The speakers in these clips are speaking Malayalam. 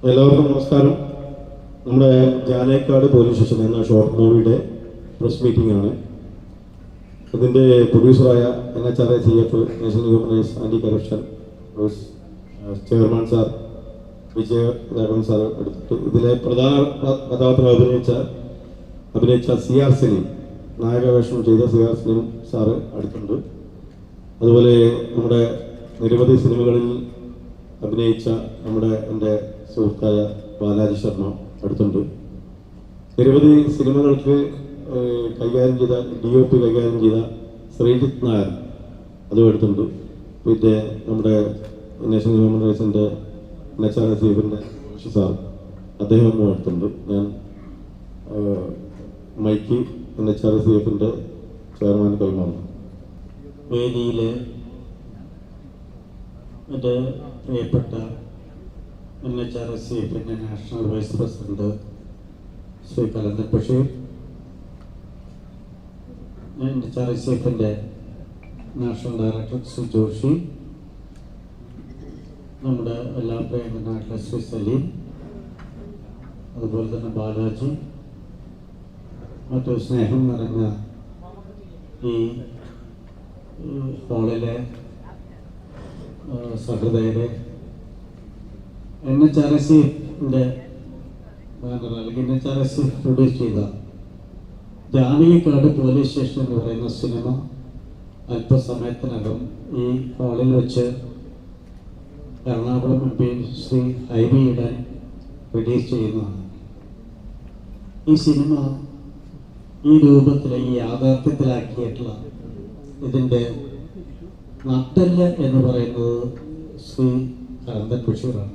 എല്ലാവർക്കും നമസ്കാരം. നമ്മുടെ ജാനേക്കാട് പോലീസ് സ്റ്റേഷൻ എന്ന ഷോർട്ട് മൂവിയുടെ പ്രസ് മീറ്റിംഗ് ആണ്. ഇതിൻ്റെ പ്രൊഡ്യൂസറായ NHRA-CF national human rights anti corruption chairman sir Vijayaraghavan sir എടുത്തിട്ട് ഇതിലെ പ്രധാന കഥാപാത്രം അഭിനയിച്ച CR സലീം, നായകവേഷം ചെയ്ത CR സലീം സാറ് അടുത്തുണ്ട്. അതുപോലെ നമ്മുടെ നിരവധി സിനിമകളിൽ അഭിനയിച്ച എൻ്റെ സുഹൃത്തായ ബാലാജി ശർമ്മ അടുത്തുണ്ട്. നിരവധി സിനിമകൾക്ക് കൈകാര്യം ചെയ്ത DOP കൈകാര്യം ചെയ്ത ശ്രീജിത്ത് നായർ അതും അടുത്തുണ്ട്. പിന്നെ നമ്മുടെ നാഷണൽ ഹ്യൂമൻ റൈറ്റ്സിൻ്റെ NHRA-CFൻ്റെ സാർ അദ്ദേഹം അടുത്തുണ്ട്. ഞാൻ മൈക്ക് NHRA-CFൻ്റെ ചെയർമാൻ കൈമാറുന്നു. വേദിയിലെ എൻ്റെ പ്രിയപ്പെട്ട NHRA-CFൻ്റെ national vice president Shri Kalanthan Basheer, NHRA-CFൻ്റെ നാഷണൽ ഡയറക്ടർ ശ്രീ ജോഷി, നമ്മുടെ എല്ലാ പ്രിയങ്കരനായിട്ടുള്ള ശ്രീ സലീം, അതുപോലെ തന്നെ ബാലാജി, മറ്റു സ്നേഹം നിറഞ്ഞ ഈ ഹാളിലെ സഹൃദയരെ, NHRA-CFൻ്റെ ബാനർ അല്ലെങ്കിൽ NHRA-CF പ്രൊഡ്യൂസ് ചെയ്ത ജാനേക്കാട് പോലീസ് സ്റ്റേഷൻ എന്ന് പറയുന്ന സിനിമ അല്പസമയത്തിനകം ഈ ഹാളിൽ വെച്ച് എറണാകുളം MP ശ്രീ ഹൈബി ഈഡൻ റിലീസ് ചെയ്യുന്നതാണ്. ഈ സിനിമ ഈ രൂപത്തിൽ ഈ യാഥാർത്ഥ്യത്തിലാക്കിയിട്ടുള്ള ഇതിൻ്റെ നട്ടെല്ല് എന്ന് പറയുന്നത് ശ്രീ കലന്തൻ ബഷീറാണ്.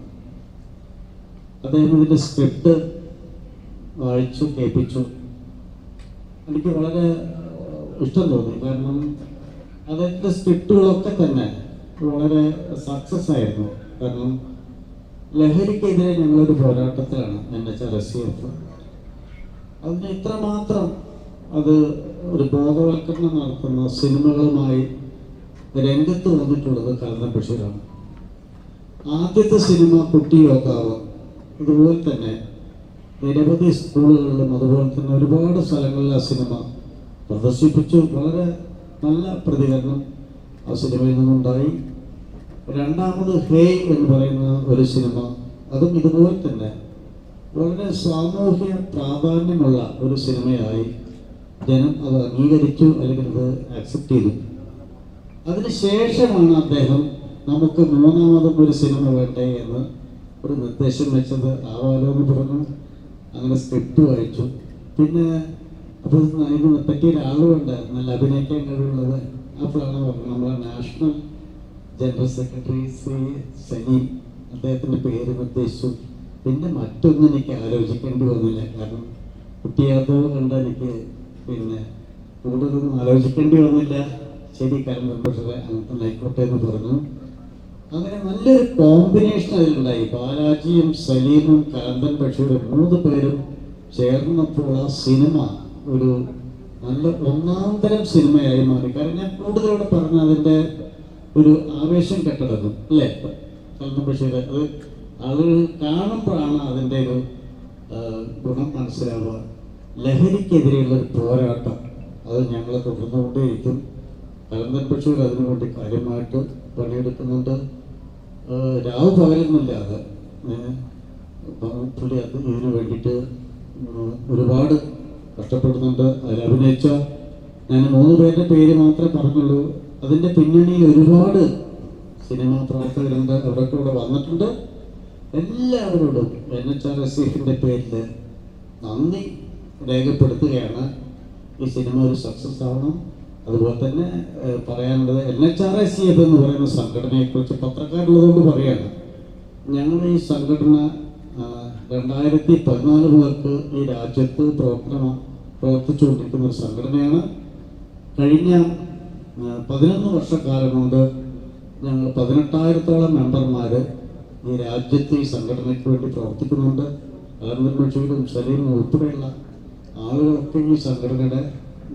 അദ്ദേഹം ഇതിൻ്റെ സ്ക്രിപ്റ്റ് വായിച്ചു കേൾപ്പിച്ചു. എനിക്ക് വളരെ ഇഷ്ടം തോന്നി. കാരണം അതിൻ്റെ സ്ക്രിപ്റ്റുകളൊക്കെ തന്നെ വളരെ സക്സസ് ആയിരുന്നു. കാരണം ലഹരിക്കെതിരെ ഞങ്ങളൊരു പോരാട്ടത്തിലാണ് NHRA-CF. അതിന് ഇത്രമാത്രം അത് ഒരു ബോധവൽക്കരണം നടത്തുന്ന സിനിമകളുമായി രംഗത്ത് വന്നിട്ടുള്ളത് കലന്തൻ ബഷീറാണ്. ആദ്യത്തെ സിനിമ കുട്ടി യോദ്ധാവ് ഇതുപോലെ തന്നെ നിരവധി സ്കൂളുകളിലും അതുപോലെ തന്നെ ഒരുപാട് സ്ഥലങ്ങളിൽ ആ സിനിമ പ്രദർശിപ്പിച്ചു. വളരെ നല്ല പ്രതികരണം ആ സിനിമയിൽ നിന്നുണ്ടായി. രണ്ടാമത് ഹേയ് എന്ന് പറയുന്ന ഒരു സിനിമ, അതും ഇതുപോലെ തന്നെ വളരെ സാമൂഹ്യ പ്രാധാന്യമുള്ള ഒരു സിനിമയായി ജനം അത് അംഗീകരിച്ചു, അല്ലെങ്കിൽ അത് ആക്സെപ്റ്റ് ചെയ്തു. അതിനുശേഷമാണ് അദ്ദേഹം നമുക്ക് മൂന്നാമതും ഒരു സിനിമ വേണ്ടേ എന്ന് ഒരു നിർദ്ദേശം വെച്ചത്. ആവാലോ എന്ന് പറഞ്ഞു. അങ്ങനെ സ്ക്രിപ്റ്റ് വായിച്ചു. പിന്നെ അപ്പോൾ അതിന് പറ്റിയ ഒരാൾ വേണ്ട, നല്ല അഭിനയിക്കാൻ കഴിവുള്ളത്. അപ്പോഴാണ് പറഞ്ഞത് നമ്മളെ national general secretary Shri Saleem, അദ്ദേഹത്തിൻ്റെ പേര് നിർദ്ദേശിച്ചു. പിന്നെ മറ്റൊന്നും എനിക്ക് ആലോചിക്കേണ്ടി വന്നില്ല. കാരണം കുട്ടിയാത്തത് കണ്ട് എനിക്ക് പിന്നെ കൂടുതലൊന്നും ആലോചിക്കേണ്ടി വന്നില്ല. ശരി, കലന്തൻ ബഷീർ അങ്ങനത്തെ ആയിക്കോട്ടെ എന്ന് പറഞ്ഞു. അങ്ങനെ നല്ലൊരു കോമ്പിനേഷൻ അതിലുണ്ടായി. ബാലാജിയും സലീമും കലന്തൻ ബഷീറും 3 പേരും ചേർന്നപ്പോൾ ആ സിനിമ ഒരു നല്ല ഒന്നാന്തരം സിനിമയായി മാറി. കാരണം ഞാൻ കൂടുതലൂടെ പറഞ്ഞ അതിൻ്റെ ഒരു ആവേശം കെട്ടടക്കും അല്ലേ കലന്തൻ ബഷീർ. അത് ആളുകൾ കാണുമ്പോഴാണ് അതിൻ്റെ ഒരു ഗുണം മനസ്സിലാവുക. ലഹരിക്കെതിരെയുള്ള ഒരു പോരാട്ടം അത് ഞങ്ങൾ തുടർന്നുകൊണ്ടേയിരിക്കും. കലന്തൻ ബഷീർ അതിനുവേണ്ടി കാര്യമായിട്ട് പണിയെടുക്കുന്നുണ്ട്. രാവ് പകലൊന്നുമില്ലാതെ പുള്ളി അത് ഇതിനു വേണ്ടിയിട്ട് ഒരുപാട് കഷ്ടപ്പെടുന്നുണ്ട്. അതിലഭിനയിച്ച ഞാൻ 3 പേരുടെ പേര് മാത്രമേ പറഞ്ഞുള്ളൂ. അതിൻ്റെ പിന്നണിയിൽ ഒരുപാട് സിനിമാ പ്രവർത്തകരുണ്ട്, അവരൊക്കെ ഇവിടെ വന്നിട്ടുണ്ട്. എല്ലാവരോടും NHRA-CFൻ്റെ പേരിൽ നന്ദി രേഖപ്പെടുത്തുകയാണ്. ഈ സിനിമ ഒരു സക്സസ് ആവണം. അതുപോലെ തന്നെ പറയാനുള്ളത് NHRA-CF എന്ന് പറയുന്ന സംഘടനയെക്കുറിച്ച് പത്രക്കാരുള്ളതുകൊണ്ട് പറയാണ്. ഞങ്ങൾ ഈ സംഘടന 2014 മുതൽക്ക് ഈ രാജ്യത്ത് പ്രവർത്തിച്ചുകൊണ്ടിരിക്കുന്ന ഒരു സംഘടനയാണ്. കഴിഞ്ഞ 11 വർഷക്കാലം കൊണ്ട് ഞങ്ങൾ 18,000-ഓളം മെമ്പർമാർ ഈ രാജ്യത്ത് ഈ സംഘടനയ്ക്ക് വേണ്ടി പ്രവർത്തിക്കുന്നുണ്ട്. കലന്തൻ ബഷീറും സലീമും ഉൾപ്പെടെയുള്ള ആളുകളൊക്കെ ഈ സംഘടനയുടെ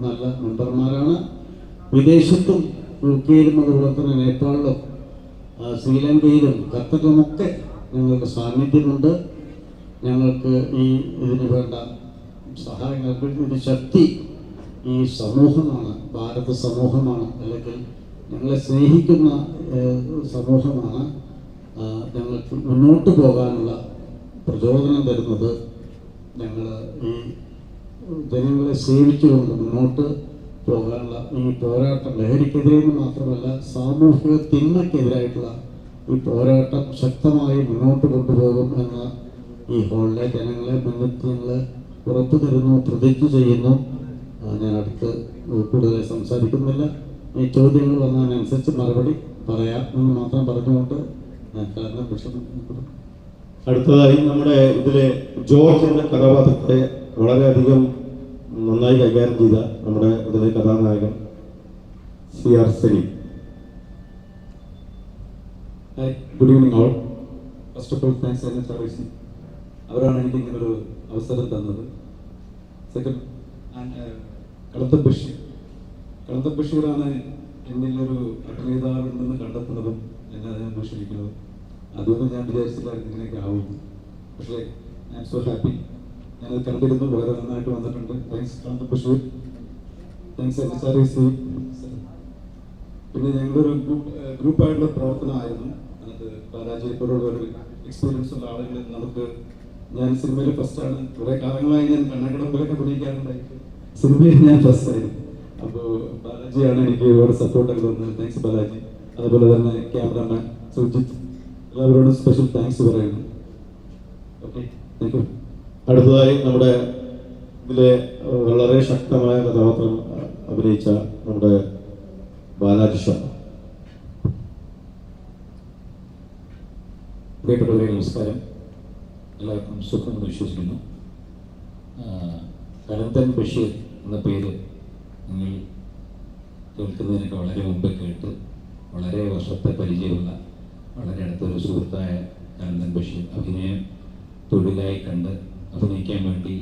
നല്ല മെമ്പർമാരാണ്. വിദേശത്തും UK-യിലും അതുപോലെ തന്നെ നേപ്പാളിലും ശ്രീലങ്കയിലും ഖത്തറിലുമൊക്കെ ഞങ്ങൾക്ക് സാന്നിധ്യമുണ്ട്. ഞങ്ങൾക്ക് ഈ ഇതിന് വേണ്ട സഹായങ്ങൾക്ക് ഒരു ശക്തി ഈ സമൂഹമാണ്, ഭാരത സമൂഹമാണ്, അല്ലെങ്കിൽ ഞങ്ങളെ സ്നേഹിക്കുന്ന സമൂഹമാണ് ഞങ്ങൾക്ക് മുന്നോട്ട് പോകാനുള്ള പ്രചോദനം തരുന്നത്. ഞങ്ങൾ ഈ ജനങ്ങളെ സേവിച്ചുകൊണ്ട് മുന്നോട്ട് പോകാനുള്ള ഈ പോരാട്ടം ലഹരിക്കെതിരെ മാത്രമല്ല സാമൂഹിക തിന്മയ്ക്കെതിരായിട്ടുള്ള ഈ പോരാട്ടം ശക്തമായി മുന്നോട്ട് കൊണ്ടുപോകും എന്ന ഈ ഹോളിലെ ജനങ്ങളെ മുന്നിട്ട് ഞങ്ങൾ ഉറപ്പു തരുന്നു, പ്രതിജ്ഞ ചെയ്യുന്നു. ഞാൻ അടുത്ത് കൂടുതൽ സംസാരിക്കുന്നില്ല. ഈ ചോദ്യങ്ങൾ വന്നതിനനുസരിച്ച് മറുപടി പറയാം എന്ന് മാത്രം പറഞ്ഞുകൊണ്ട് ഞാൻ കാരണം അടുത്തതായി നമ്മുടെ ഇതിലെ ജോർജ് എന്ന കഥാപാത്രത്തെ വളരെയധികം നന്നായി കൈകാര്യം ചെയ്ത നമ്മുടെ ഇതിലെ കഥാനായകൻ CR Saleem. Good evening all. First of all thanks NHRC. അവരാണ് എനിക്ക് ഇങ്ങനൊരു അവസരം തന്നത്. സെക്കൻഡ് കളന്തം ബഷീറാണ് എന്നിലൊരു അഭിനേതാവുണ്ടെന്ന് കണ്ടെത്തുന്നതും എന്നെ അതിനെ അന്വേഷിക്കുന്നതും. അതൊന്നും ഞാൻ വിചാരിച്ചില്ലായിരുന്നു ഇങ്ങനെയൊക്കെ ആവുന്നു. പക്ഷേ ഐ ആം സോ ഹാപ്പി. ഞാനത് കണ്ടിരുന്നു, വളരെ നന്നായിട്ട് വന്നിട്ടുണ്ട്. Thanks Kalantham Basheer, thanks NHRC. പിന്നെ ഞങ്ങളൊരു ഗ്രൂപ്പായിട്ടുള്ള പ്രവർത്തനമായിരുന്നു. അത് ബാലാജിയെപ്പോലുള്ള ഒരു എക്സ്പീരിയൻസ് ഉള്ള ആളുകൾ നമുക്ക്, ഞാൻ സിനിമയിൽ ഫസ്റ്റാണ്. കുറേ കാലങ്ങളായി ഞാൻ കണ്ണക്കടമ്പിലൊക്കെ അഭിനയിക്കാറുണ്ടായി. സിനിമയിൽ ഞാൻ ഫസ്റ്റായിരുന്നു. അപ്പോൾ ബാലാജിയാണ് എനിക്ക് ഒരുപാട് സപ്പോർട്ടൊക്കെ തന്നത്. താങ്ക്സ് ബാലാജി. അതുപോലെ തന്നെ ക്യാമറമാൻ സുജിത്ത്, എല്ലാവരോടും സ്പെഷ്യൽ താങ്ക്സ് പറയുന്നു. Okay, thank you. അടുത്തതായി നമ്മുടെ ഇതിലെ വളരെ ശക്തമായ കഥാപാത്രം അഭിനയിച്ച നമ്മുടെ ബാലാജി ഷാ. പ്രിയപ്പെട്ടവരെ നമസ്കാരം. എല്ലാവർക്കും സുഖമെന്ന് വിശ്വസിക്കുന്നു. കളന്തൻ ബഷീർ എന്ന പേര് നിങ്ങൾ കേൾക്കുന്നതിനൊക്കെ വളരെ മുമ്പ് കേട്ട് വളരെ വർഷത്തെ പരിചയമുള്ള വളരെ അടുത്തൊരു സുഹൃത്തായ കളന്തൻ ബഷീർ അഭിനയം തൊഴിലായി കണ്ട് അഭിനയിക്കാൻ വേണ്ടി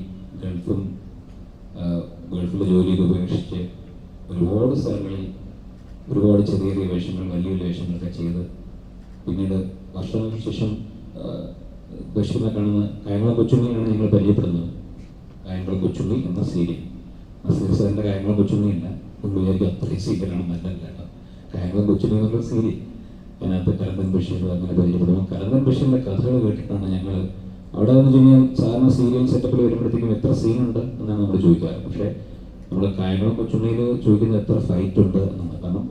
ഗൾഫിൽ ജോലിയൊക്കെ ഉപേക്ഷിച്ച് ഒരുപാട് സ്ഥലങ്ങളിൽ ഒരുപാട് ചെറിയ ചെറിയ വേഷങ്ങൾ, വലിയ വലിയ വേഷങ്ങളൊക്കെ ചെയ്ത് പിന്നീട് വർഷങ്ങൾക്ക് ശേഷം ബഷീറിനെ കാണുന്ന കായംകുളം കൊച്ചുണ്ണിയാണ് ഞങ്ങൾ പരിചയപ്പെടുന്നത്. കായംകുളം കൊച്ചുണ്ണി എന്ന സീരിയൽ. നസീർ സാറിൻ്റെ കായംകുളം കൊച്ചുണ്ണി അല്ല, പുള്ളി വിചാരിക്കും അത്രയും സീരിയലാണ്, നല്ലല്ല കേട്ടോ. കായംകുളം കൊച്ചുണ്ണി എന്നുള്ള സീരിയൽ. അതിനകത്ത് കളന്തൻ ബഷീർ അങ്ങനെ പരിചയപ്പെടുമ്പോൾ കളന്തൻ ബഷീറിൻ്റെ കഥകൾ കേട്ടിട്ടാണ് ഞങ്ങൾ അവിടെ എന്ന് വെച്ച് കഴിഞ്ഞാൽ സാധാരണ സീരിയൽ സെറ്റപ്പിൽ വരുമ്പോഴത്തേക്കും എത്ര സീനുണ്ട് എന്നാണ് നമ്മൾ ചോദിക്കാറ്. പക്ഷേ നമ്മൾ കായംകുളം കൊച്ചുണ്ണിയിൽ ചോദിക്കുന്നത് എത്ര ഫൈറ്റ് ഉണ്ട് എന്നാണ്. കാരണം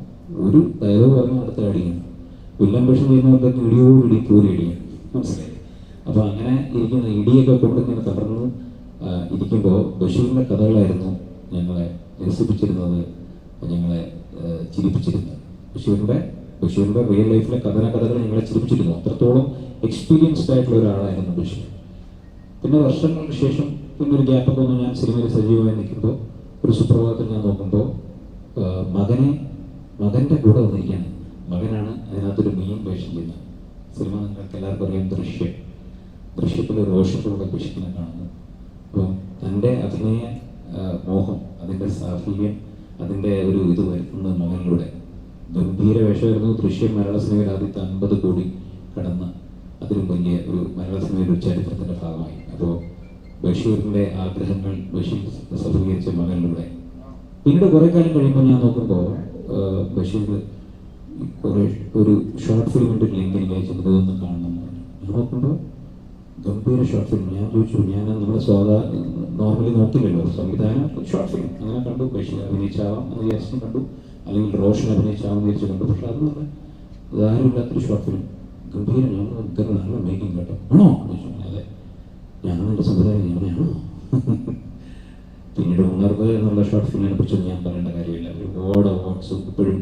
ഒരു ഡയലോഗ് പറഞ്ഞാൽ അടുത്ത അടിയാണ്. വില്ലൻ വേഷം ചെയ്യുന്നവർക്ക് ഇടിയോടിടി കൂരി ഇടിയാണ്, മനസ്സിലായി. അപ്പോൾ അങ്ങനെ ഇരിക്കുന്ന ഇടിയൊക്കെ കൊണ്ട് ഇങ്ങനെ തളർന്ന് ഇരിക്കുമ്പോൾ ബഷീറിൻ്റെ കഥകളായിരുന്നു ഞങ്ങളെ രസിപ്പിച്ചിരുന്നത്, ഞങ്ങളെ ചിരിപ്പിച്ചിരുന്നത്. ബഷീറിൻ്റെ റിയൽ ലൈഫിലെ കഥകൾ ഞങ്ങളെ ചിരിപ്പിച്ചിരുന്നു. അത്രത്തോളം എക്സ്പീരിയൻസ്ഡ് ആയിട്ടുള്ള ഒരാളായിരുന്നു ബഷീർ. പിന്നെ വർഷങ്ങൾക്ക് ശേഷം പിന്നെ ഒരു ഗ്യാപ്പൊക്കെ ഒന്ന് ഞാൻ സിനിമയിൽ സജീവമായി നിൽക്കുമ്പോൾ ഒരു സുപ്രഭാതത്തിൽ ഞാൻ നോക്കുമ്പോൾ മകൻ്റെ കൂടെ വന്നിരിക്കുകയാണ്. മകനാണ് അതിനകത്തൊരു മെയിൻ വേഷം ചെയ്യുന്നത്. സിനിമ നിങ്ങൾക്ക് എല്ലാവർക്കും അറിയാം, ദൃശ്യത്തിൽ റോഷനിലൂടെ ബഷീറിനെ കാണുന്നു. അപ്പം തൻ്റെ അഭിനയ മോഹം, അതിൻ്റെ സാഫല്യം, അതിൻ്റെ ഒരു ഇത് വരുത്തുന്നത് മകനിലൂടെ. ഗംഭീര വേഷമായിരുന്നു. ദൃശ്യം മലയാള സിനിമയിൽ ആദ്യത്തെ 50 കോടി കടന്ന് അതിലും വലിയ ഒരു മലയാള സിനിമയുടെ ഒരു ചരിത്രത്തിൻ്റെ ഭാഗമായി. അപ്പോൾ ബഷീറിൻ്റെ ആഗ്രഹങ്ങൾ ബഷീർ സഫലീകരിച്ച മകനിലൂടെ. പിന്നീട് കുറേ കാലം കഴിയുമ്പോൾ ഞാൻ നോക്കുമ്പോൾ ബഷീർ കുറേ ഒരു ഷോർട്ട് ഫിലിമിൻ്റെ ലിങ്ക് എനിക്ക് അയച്ചിട്ട് ഇതൊന്നും കാണണമെന്ന് പറഞ്ഞു. ഞാൻ നോക്കുമ്പോൾ ഗംഭീര ഷോർട്ട് ഫിലിം. ഞാൻ ചോദിച്ചു, ഞാൻ നമ്മൾ നോർമലി നോക്കില്ലല്ലോ സംവിധാനം, ഷോർട്ട് ഫിലിം അങ്ങനെ കണ്ടു. ബഷീർ അഭിനയിച്ചാവാം എന്ന് വിചാരിച്ചു കണ്ടു, അല്ലെങ്കിൽ റോഷൻ അഭിനയിച്ചാവാൻ വിചാരിച്ചു കണ്ടു. പക്ഷെ അത് നല്ല ഇതാരുമില്ലാത്തൊരു ഷോർട്ട് ഫിലിം. ഗംഭീരം. ഞാൻ നല്ല മേക്കിംഗ് കേട്ടോ. ആണോ ചോദിച്ചു. അതെ, ഞാനാണ് എൻ്റെ സംവിധാനം, ഞാനാണോ. പിന്നീട് ഉണർവ് എന്നുള്ള ഷോർട്ട് ഫിലിമിനെ കുറിച്ചൊന്നും ഞാൻ പറയേണ്ട കാര്യമില്ല. ഒരുപാട് അവാർഡ്സും ഇപ്പോഴും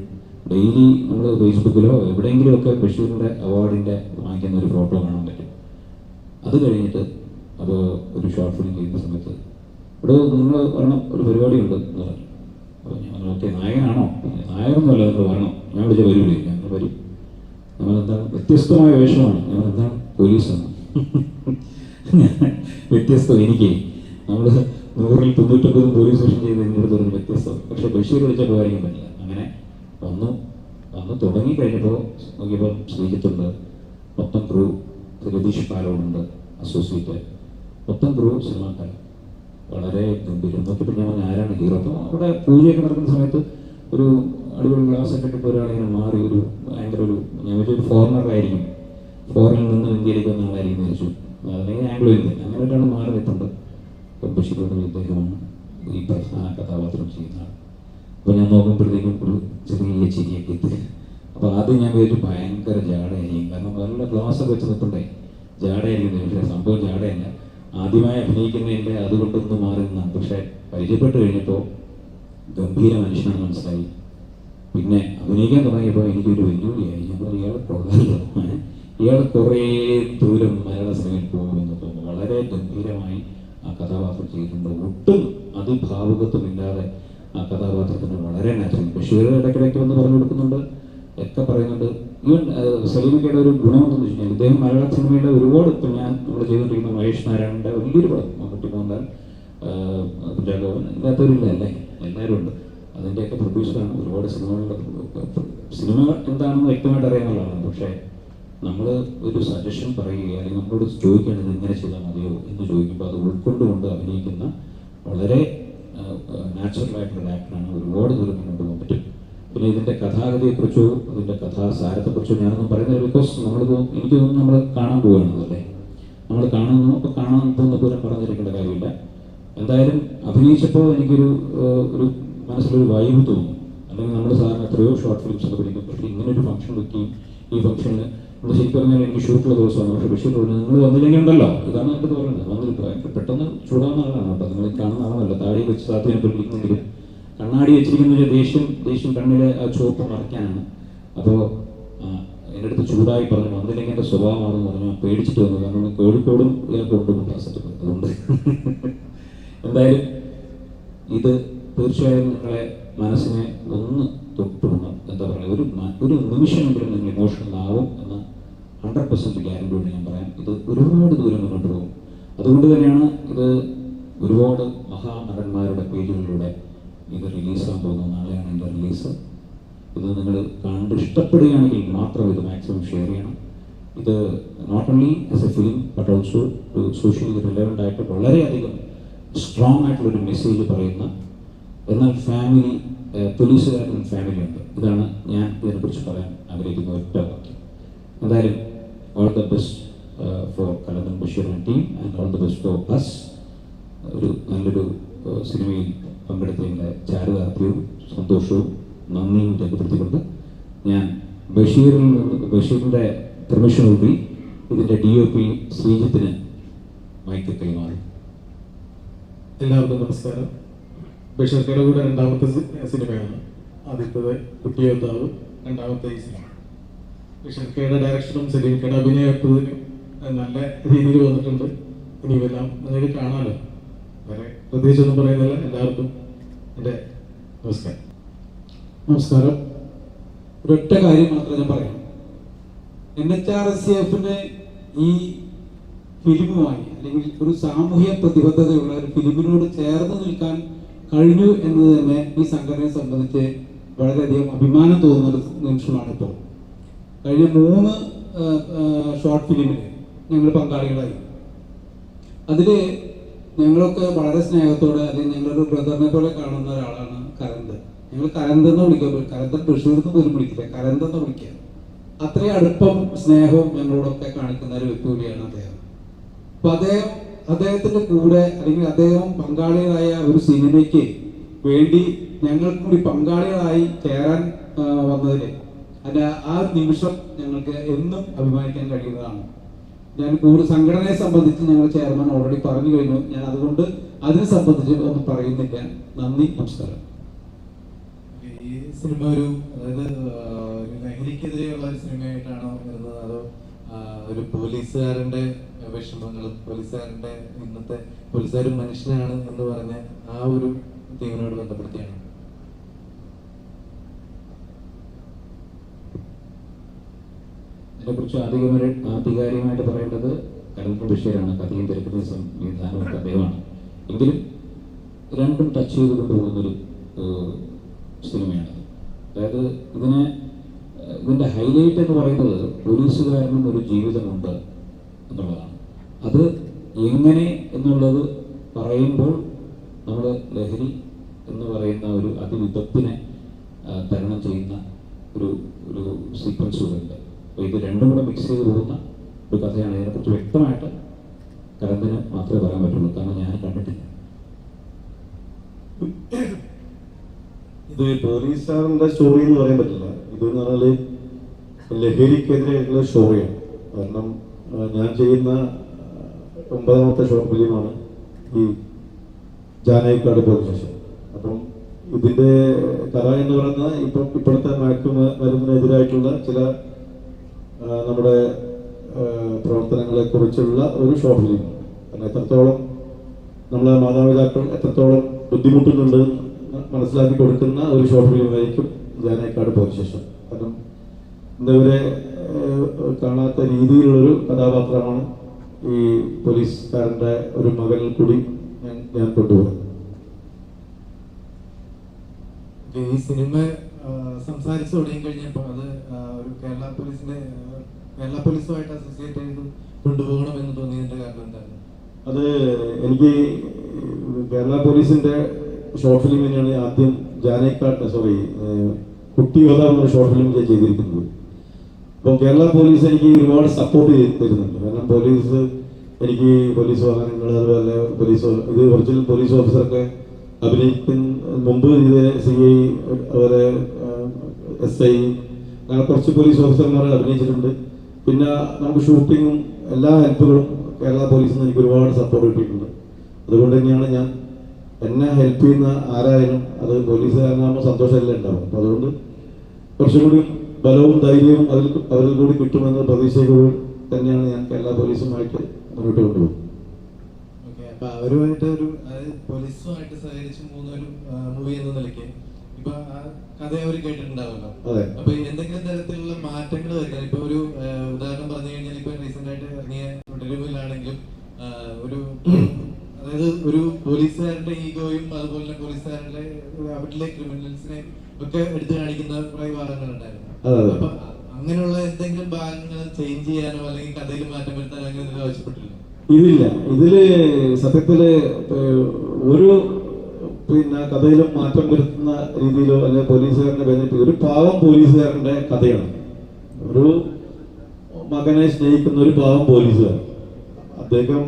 ഡെയിലി നമ്മൾ ഫേസ്ബുക്കിലോ എവിടെയെങ്കിലുമൊക്കെ ബഷീറിൻ്റെ അവാർഡിൻ്റെ വാങ്ങിക്കുന്ന ഒരു ഫോട്ടോ കാണാൻ പറ്റും. അത് കഴിഞ്ഞിട്ട് അപ്പോൾ ഒരു ഷോർട്ട് ഫിലിം ചെയ്യുന്ന സമയത്ത് ഇവിടെ നിങ്ങൾ വരണം, ഒരു പരിപാടിയുണ്ട് എന്ന് പറഞ്ഞു. അപ്പോൾ ഞാൻ ഓക്കെ, നായകനാണോ? നായകനൊന്നുമല്ല, നിങ്ങൾ വരണം. ഞാൻ വിളിച്ച വരുവില്ലേ? ഞങ്ങൾ വരും. നമ്മളെന്താണ് വ്യത്യസ്തമായ വേഷമാണ്. ഞങ്ങളെന്താണ് പോലീസാണ്. വ്യത്യസ്തം. എനിക്ക് നമ്മൾ 100-ൽ 99 പോലീസ് സ്റ്റേഷൻ ചെയ്ത് എന്നോട് തോന്നുന്നു വ്യത്യസ്തം. പക്ഷേ ബഷീർ വിളിച്ചാൽ പോകാൻ പറ്റില്ല. അങ്ങനെ വന്ന് തുടങ്ങി കഴിഞ്ഞപ്പോൾ നോക്കിയപ്പോൾ ശ്രീജിത്തുണ്ട്, മൊത്തം ക്രൂ, രതീഷ് പാലോടുണ്ട്, അസോസിയേറ്റ്, മൊത്തം ക്രൂ സിനിമാക്കാരൻ വളരെ ഗംഭീരം. നോക്കിയപ്പോൾ ഞാൻ ആരാണ് ഹീറോ. അപ്പോൾ അവിടെ പൂജയൊക്കെ നടക്കുന്ന സമയത്ത് ഒരു അടിപൊളി ഗ്ലാസ് ഒക്കെ ഇട്ടിട്ട് ഒരാളിങ്ങനെ മാറി ഒരു ഭയങ്കര ഒരു ഞാൻ വെച്ചൊരു ഫോറിനറായിരിക്കും, ഫോറിനിൽ നിന്ന് ഇന്ത്യയിലേക്ക് വന്ന ആളായിരിക്കും വിചാരിച്ചു. അല്ലെങ്കിൽ ആംഗ്ലോ ഇന്ത്യൻ അങ്ങനെ ഒരാൾ മാറി നിൽപ്പുണ്ട്. ബഷീറോട് ഇദ്ദേഹമാണ് ഈ പ്രധാന കഥാപാത്രം ചെയ്യുന്ന ആൾ. അപ്പോൾ ഞാൻ നോക്കുമ്പോഴത്തേക്കും ഒരു ചെറിയ ചിരിയൊക്കെ എത്തി. അപ്പോൾ ആദ്യം ഞാൻ വിചാരിച്ചു ഭയങ്കര ജാടയായിരിക്കും, കാരണം നല്ല ഗ്ലാസ് ഒക്കെ വെച്ച് നിൽപ്പുണ്ടേ ജാടയായിരിക്കും. പക്ഷേ സംഭവം ജാടയല്ല, ആദ്യമായി അഭിനയിക്കുന്നതിൻ്റെ അതുകൊണ്ടൊന്നും മാറി നിന്നാണ്. പക്ഷേ പരിചയപ്പെട്ട് കഴിഞ്ഞപ്പോൾ ഗംഭീര മനുഷ്യനാണ് മനസ്സിലായി. പിന്നെ അഭിനയിക്കാൻ തുടങ്ങിയപ്പോൾ എനിക്കൊരു വെല്ലുവിളിയായി. ഞാൻ ഇയാൾ കൊള്ളാമല്ലോ, ഇയാൾ കുറേ ദൂരം മലയാള സിനിമയിൽ പോകുമെന്ന് തോന്നുന്നു. വളരെ ഗംഭീരമായി ആ കഥാപാത്രം ചെയ്തിട്ടുണ്ട്. ഒട്ടും അതിഭാവുകത്വമില്ലാതെ ആ കഥാപാത്രത്തിന് വളരെ നാച്ചുറൽ. ബഷീർ ഇടയ്ക്കിടയ്ക്ക് വന്ന് പറഞ്ഞു കൊടുക്കുന്നുണ്ട്, ഒക്കെ പറയുന്നുണ്ട്. ഈവൻ സലീമക്കയുടെ ഒരു ഗുണമെന്ന് വെച്ച് കഴിഞ്ഞാൽ ഇദ്ദേഹം മലയാള സിനിമയുടെ ഒരുപാട് ഇപ്പം നമ്മൾ ചെയ്തുകൊണ്ടിരിക്കുന്ന മഹേഷ് നാരായണൻ്റെ വലിയൊരു പടം, മമ്മൂട്ടി മോഹൻലാൽ, കുഞ്ചാക്കോവൻ, ഇല്ലാത്തവരില്ല അല്ലേ, എല്ലാവരും ഉണ്ട്. അതിൻ്റെയൊക്കെ പ്രൊഡ്യൂസറാണ്. ഒരുപാട് സിനിമകളുടെ സിനിമ എന്താണെന്ന് വ്യക്തമായിട്ട് അറിയാവുന്നതാണ്. പക്ഷേ നമ്മൾ ഒരു സജഷൻ പറയുക അല്ലെങ്കിൽ നമ്മളോട് ചോദിക്കേണ്ടത് ഇങ്ങനെ ചെയ്താൽ മതിയോ എന്ന് ചോദിക്കുമ്പോൾ അത് ഉൾക്കൊണ്ടുകൊണ്ട് അഭിനയിക്കുന്ന വളരെ നാച്ചുറലായിട്ടുള്ള ആക്ടറാണ്. ഒരുപാട് ദൂരം മുന്നോട്ട് പോകാൻ പറ്റും. പിന്നെ ഇതിൻ്റെ കഥാഗതിയെക്കുറിച്ചോ അതിൻ്റെ കഥാസാരത്തെക്കുറിച്ചോ ഞാനൊന്നും പറയുന്നില്ല. ബിക്കോസ് എനിക്ക് തോന്നുന്നു നമ്മൾ കാണാൻ പോവുകയാണത് അല്ലേ, നമ്മൾ കാണുന്നു. അപ്പോൾ കാണാൻ പോകുന്ന ദൂരം പറഞ്ഞിരിക്കേണ്ട കാര്യമില്ല. എന്തായാലും അഭിനയിച്ചപ്പോൾ എനിക്കൊരു ഒരു മനസ്സിലൊരു വൈബ് തോന്നുന്നു. അല്ലെങ്കിൽ നമ്മൾ സാധാരണ എത്രയോ ഷോർട്ട് ഫിലിംസ് ഒക്കെ പഠിക്കും, പക്ഷേ ഇങ്ങനൊരു ഫംഗ്ഷൻ വെക്കുകയും ഈ ഫംഗ്ഷനിൽ നമ്മൾ ശരിക്കും പറഞ്ഞാൽ എനിക്ക് ഷൂട്ടുള്ള ദിവസമാണ്. പക്ഷേ ബഷീർ നിങ്ങൾ വന്നില്ലെങ്കിൽ ഉണ്ടല്ലോ, ഇതാണ് എനിക്ക് പറയുന്നത്, വന്നിട്ട് പെട്ടെന്ന് ചൂടാവുന്ന ആളാണ് കേട്ടോ. നിങ്ങൾ കാണുന്ന ആളല്ല, താടി വെച്ച് താത്തിനെങ്കിലും കണ്ണാടി വെച്ചിരിക്കുന്ന ദേഷ്യം കണ്ണിലെ ആ ചുവപ്പ് മറയ്ക്കാനാണ്. അപ്പോൾ എൻ്റെ അടുത്ത് ചൂടായി പറഞ്ഞു വന്നില്ലെങ്കിൽ എൻ്റെ സ്വഭാവമാണെന്ന് പറഞ്ഞു. പേടിച്ചിട്ട് വന്നു, കാരണം കോഴിക്കോടും കൊണ്ടുപോകും ആ സെറ്റപ്പ്. അതുകൊണ്ട് എന്തായാലും ഇത് തീർച്ചയായും നിങ്ങളെ മനസ്സിനെ ഒന്ന് തൊട്ടുപോകണം. എന്താ പറയുക, ഒരു നിമിഷമെങ്കിലും നിങ്ങൾ ഇമോഷണൽ ആവും എന്ന് 100% ഗ്യാരണ്ടിയോട് ഞാൻ പറയാം. ഇത് ഒരുപാട് ദൂരം മുന്നോട്ട് പോകും. അതുകൊണ്ട് തന്നെയാണ് ഇത് ഒരുപാട് മഹാനടന്മാരുടെ പേജുകളിലൂടെ ഇത് റിലീസാകാൻ പോകുന്നത്. നാളെയാണ് എൻ്റെ റിലീസ്. ഇത് നിങ്ങൾ കണ്ട് ഇഷ്ടപ്പെടുകയാണെങ്കിൽ മാത്രം ഇത് മാക്സിമം ഷെയർ ചെയ്യണം. ഇത് not only as a film but also socially relevant ആയിട്ട് വളരെയധികം സ്ട്രോങ് ആയിട്ടുള്ളൊരു മെസ്സേജ് പറയുന്ന, എന്നാൽ ഫാമിലി പോലീസുകാരൻ ഫാമിലി ഉണ്ട്. ഇതാണ് ഞാൻ ഇതിനെക്കുറിച്ച് പറയാൻ ആഗ്രഹിക്കുന്ന ഒറ്റ വാക്യം. എന്തായാലും all the best for Kalanthan Basheer and team and all the best for us. ഒരു നല്ലൊരു സിനിമയിൽ പങ്കെടുത്തതിൻ്റെ ചാരിതാർത്ഥ്യവും സന്തോഷവും നന്ദിയും രേഖപ്പെടുത്തിക്കൊണ്ട് ഞാൻ ബഷീറിൻ്റെ പെർമിഷനോടുകൂടി ഇതിൻ്റെ DOP ശ്രീജിത്തിന് മൈക്ക് കൈമാറി. എല്ലാവർക്കും നമസ്കാരം. ബഷീർക്കയുടെ കൂടെ രണ്ടാമത്തെ സിനിമയാണ്. ആദ്യത്തേത് കുട്ടിയോദ്ധാവ്, രണ്ടാമത്തെ ഈ സിനിമ. ബഷീർക്കയുടെ ഡയറക്ഷനും സലീംക്കയുടെ അഭിനയത്തിനും നല്ല രീതിയിൽ വന്നിട്ടുണ്ട്. ഇനി ഇവെല്ലാം നിങ്ങൾക്ക് കാണാമല്ലോ. വേറെ പ്രത്യേകിച്ചൊന്നും പറയുന്നില്ല. എല്ലാവർക്കും എൻ്റെ നമസ്കാരം. നമസ്കാരം. ഒരൊറ്റ കാര്യം മാത്രം ഞാൻ പറയാം. NHRCFിൻ്റെ ഈ ഫിലിമുമായി അല്ലെങ്കിൽ ഒരു സാമൂഹ്യ പ്രതിബദ്ധതയുള്ള ഒരു ഫിലിമിനോട് ചേർന്ന് നിൽക്കാൻ കഴിഞ്ഞു എന്നത് തന്നെ ഈ സംഘടനയെ സംബന്ധിച്ച് വളരെയധികം അഭിമാനം തോന്നുന്ന ഒരു നിമിഷമാണ് ഇപ്പോൾ. കഴിഞ്ഞ 3 ഷോർട്ട് ഫിലിമിൽ ഞങ്ങൾ പങ്കാളികളായി. അതിൽ ഞങ്ങളൊക്കെ വളരെ സ്നേഹത്തോടെ, അല്ലെങ്കിൽ ഞങ്ങളൊരു ബ്രദറിനെ പോലെ കാണുന്ന ഒരാളാണ് കരന്ത്. ഞങ്ങൾ കരന്തെന്ന് വിളിക്കുമ്പോൾ കരന്തൻ ബഷീർന്ന് പോലും വിളിക്കില്ല, കരന്തെന്ന് വിളിക്കുക. അത്രയും അടുപ്പം സ്നേഹവും ഞങ്ങളോടൊക്കെ കാണിക്കുന്ന ഒരു വ്യക്തി കൂടിയാണ് അദ്ദേഹം. അപ്പൊ അദ്ദേഹത്തിന്റെ കൂടെ അല്ലെങ്കിൽ അദ്ദേഹം പങ്കാളികളായ ഒരു സിനിമയ്ക്ക് വേണ്ടി ഞങ്ങൾക്ക് കൂടി പങ്കാളികളായി ചേരാൻ വന്നതിൽ ആ ഒരു നിമിഷം ഞങ്ങൾക്ക് എന്നും അഭിമാനിക്കാൻ കഴിയുന്നതാണ്. ഞാൻ കൂടുതൽ സംഘടനയെ സംബന്ധിച്ച് ഞങ്ങൾ ചെയർമാൻ ഓൾറെഡി പറഞ്ഞു കഴിഞ്ഞു. ഞാൻ അതുകൊണ്ട് അതിനെ സംബന്ധിച്ച് ഒന്നും പറയുന്നില്ല. നന്ദി, നമസ്കാരം. ഈ സിനിമ അതായത് ലഹരിക്കെതിരെയുള്ള ഒരു സിനിമയായിട്ടാണോ വരുന്നത്, അതോ ഒരു പോലീസുകാരന്റെ വിഷമങ്ങളും പോലീസുകാരന്റെ ഇന്നത്തെ പോലീസുകാരും മനുഷ്യനാണ് എന്ന് പറഞ്ഞ ആ ഒരു തീമിനോട് ബന്ധപ്പെടുത്തിയാണ്? ഇതിനെക്കുറിച്ച് ആധികാരികമായിട്ട് പറയേണ്ടത് കലന്തൻ ബഷീറാണ്. കഥയും തിരക്കഥയും സംവിധാനമൊക്കെ അദ്ദേഹമാണ്. എങ്കിലും രണ്ടും ടച്ച് ചെയ്ത് കൊണ്ടുപോകുന്നൊരു സിനിമയാണ്. അതായത് ഇതിൻ്റെ ഹൈലൈറ്റ് എന്ന് പറയുന്നത് പോലീസുകാരനും ഒരു ജീവിതമുണ്ട് എന്നുള്ളതാണ്. അത് എങ്ങനെ എന്നുള്ളത് പറയുമ്പോൾ നമ്മൾ ലഹരി എന്ന് പറയുന്ന ഒരു അതിവിദഗ്ധനെ തരണം ചെയ്യുന്ന ഒരു ഒരു സീക്വൻസ് കൂടെയുണ്ട്. അപ്പോൾ ഇത് രണ്ടും കൂടെ മിക്സ് ചെയ്ത് പോകുന്ന ഒരു കഥയാണ്. ഇതിനെക്കുറിച്ച് വ്യക്തമായിട്ട് കരന്തിന് മാത്രമേ പറയാൻ പറ്റുള്ളൂ, കാരണം ഞാൻ കണ്ടിട്ടില്ല. ഇത് പോലീസുകാരൻ്റെ സ്റ്റോറി എന്ന് പറയാൻ പറ്റില്ല. ഇതെന്ന് പറഞ്ഞാൽ ലഹരിക്കെതിരെയുള്ള സ്റ്റോറിയാണ്. കാരണം ഞാൻ ചെയ്യുന്ന 9ാമത്തെ ഷോർട്ട് ഫിലിമാണ് ഈ ജാനകിക്കാട് പോലീസ് സ്റ്റേഷൻ. അപ്പം ഇതിൻ്റെ കഥ എന്ന് പറയുന്ന ഇപ്പോഴത്തെ മയക്കുമരുന്നിനെതിരായിട്ടുള്ള ചില നമ്മുടെ പ്രവർത്തനങ്ങളെ കുറിച്ചുള്ള ഒരു ഷോർട്ട് ഫിലിമാണ്. കാരണം എത്രത്തോളം നമ്മളെ മാതാപിതാക്കൾ എത്രത്തോളം ബുദ്ധിമുട്ടുന്നുണ്ട് മനസ്സിലാക്കി കൊടുക്കുന്ന ഒരു ഷോർട്ട് ഫിലിമായിരിക്കും ജാനകിക്കാട് പോലീസ് സ്റ്റേഷൻ. കാരണം ഇന്നവരെ കാണാത്ത രീതിയിലുള്ളൊരു കഥാപാത്രമാണ് ഈ പോലീസുകാരൻ്റെ ഒരു മകനിൽ കൂടി ഞാൻ കൊണ്ടുപോകുന്നത്. ഈ സിനിമ സംസാരിച്ചു തുടങ്ങി കഴിഞ്ഞപ്പോൾ അത് ഒരു കേരള പോലീസുമായിട്ട് അസോസിയേറ്റ് ചെയ്ത് കൊണ്ടുപോകണമെന്ന് തോന്നിയതിന്റെ കാരണം എന്താണ്? അത് എനിക്ക് കേരള പോലീസിന്റെ ഷോർട്ട് ഫിലിം തന്നെയാണ് ആദ്യം കുട്ടി യോധ എന്ന ഷോർട്ട് ഫിലിം ചെയ്തിരിക്കുന്നത്. അപ്പോൾ കേരള പോലീസ് എനിക്ക് ഒരുപാട് സപ്പോർട്ട് തരുന്നുണ്ട്. കാരണം എനിക്ക് പോലീസ് വാഹനങ്ങൾ, അതുപോലെ ഇത് ഒറിജിനൽ പോലീസ് ഓഫീസറൊക്കെ അഭിനയിക്കുന്ന മുമ്പ് ഇത് CI, അതുപോലെ SI, അങ്ങനെ കുറച്ച് പോലീസ് ഓഫീസർമാർ അഭിനയിച്ചിട്ടുണ്ട്. പിന്നെ നമുക്ക് ഷൂട്ടിങ്ങും എല്ലാ ഹെൽപ്പുകളും കേരള പോലീസിൽ നിന്ന് എനിക്ക് ഒരുപാട് സപ്പോർട്ട് കിട്ടിയിട്ടുണ്ട്. അതുകൊണ്ട് തന്നെയാണ് എന്നെ ഹെൽപ്പ് ചെയ്യുന്ന ആരായാലും അത് പോലീസുകാരനാകുമ്പോൾ സന്തോഷമല്ലേ ഉണ്ടാവും. അപ്പോൾ അതുകൊണ്ട് കുറച്ചും കൂടി ബലവും ധൈര്യവും അവരിൽ കൂടി കിട്ടുമെന്ന പ്രതീക്ഷയോട് തന്നെയാണ് ഞാൻ കേരള പോലീസുമായിട്ട് മുന്നോട്ട് കൊണ്ടുപോകും. അപ്പൊ അവരുമായിട്ട് പോലീസുമായിട്ട് സഹകരിച്ച് മൂന്നൊരു മൂവി എന്ന നിലയ്ക്ക് ഇപ്പൊ ആ കഥ അവർ കേട്ടിട്ടുണ്ടാവല്ലോ. അപ്പൊ എന്തെങ്കിലും തരത്തിലുള്ള മാറ്റങ്ങൾ വരുന്നത് ഇപ്പൊ ഒരു ഉദാഹരണം പറഞ്ഞു കഴിഞ്ഞാൽ ഇപ്പൊ റീസെന്റ് ആയിട്ട് ഇറങ്ങിയ ടെലിവിഷനിലാണെങ്കിലും അതായത് ഒരു പോലീസുകാരുടെ ഈഗോയും അതുപോലെ തന്നെ പോലീസുകാരുടെ അവരിലെ ക്രിമിനൽസിനെ ഒക്കെ എടുത്തു കാണിക്കുന്ന കുറെ ഭാഗങ്ങൾ ഉണ്ടായിരുന്നു. അപ്പൊ അങ്ങനെയുള്ള എന്തെങ്കിലും ഭാഗങ്ങൾ ചേഞ്ച് ചെയ്യാനോ അല്ലെങ്കിൽ കഥയിൽ മാറ്റം വരുത്താനോ അങ്ങനെ ആവശ്യപ്പെട്ടില്ല? ഇതില്ല. ഇതില് സത്യത്തില് ഒരു കഥയിലും മാറ്റം വരുത്തുന്ന രീതിയിലോ അല്ലെങ്കിൽ പോലീസുകാരന്റെ ബെനിഫിറ്റ്, ഒരു പാവം പോലീസുകാരന്റെ കഥയാണ്. ഒരു മകനെ സ്നേഹിക്കുന്ന ഒരു പാവം പോലീസുകാരൻ. അദ്ദേഹം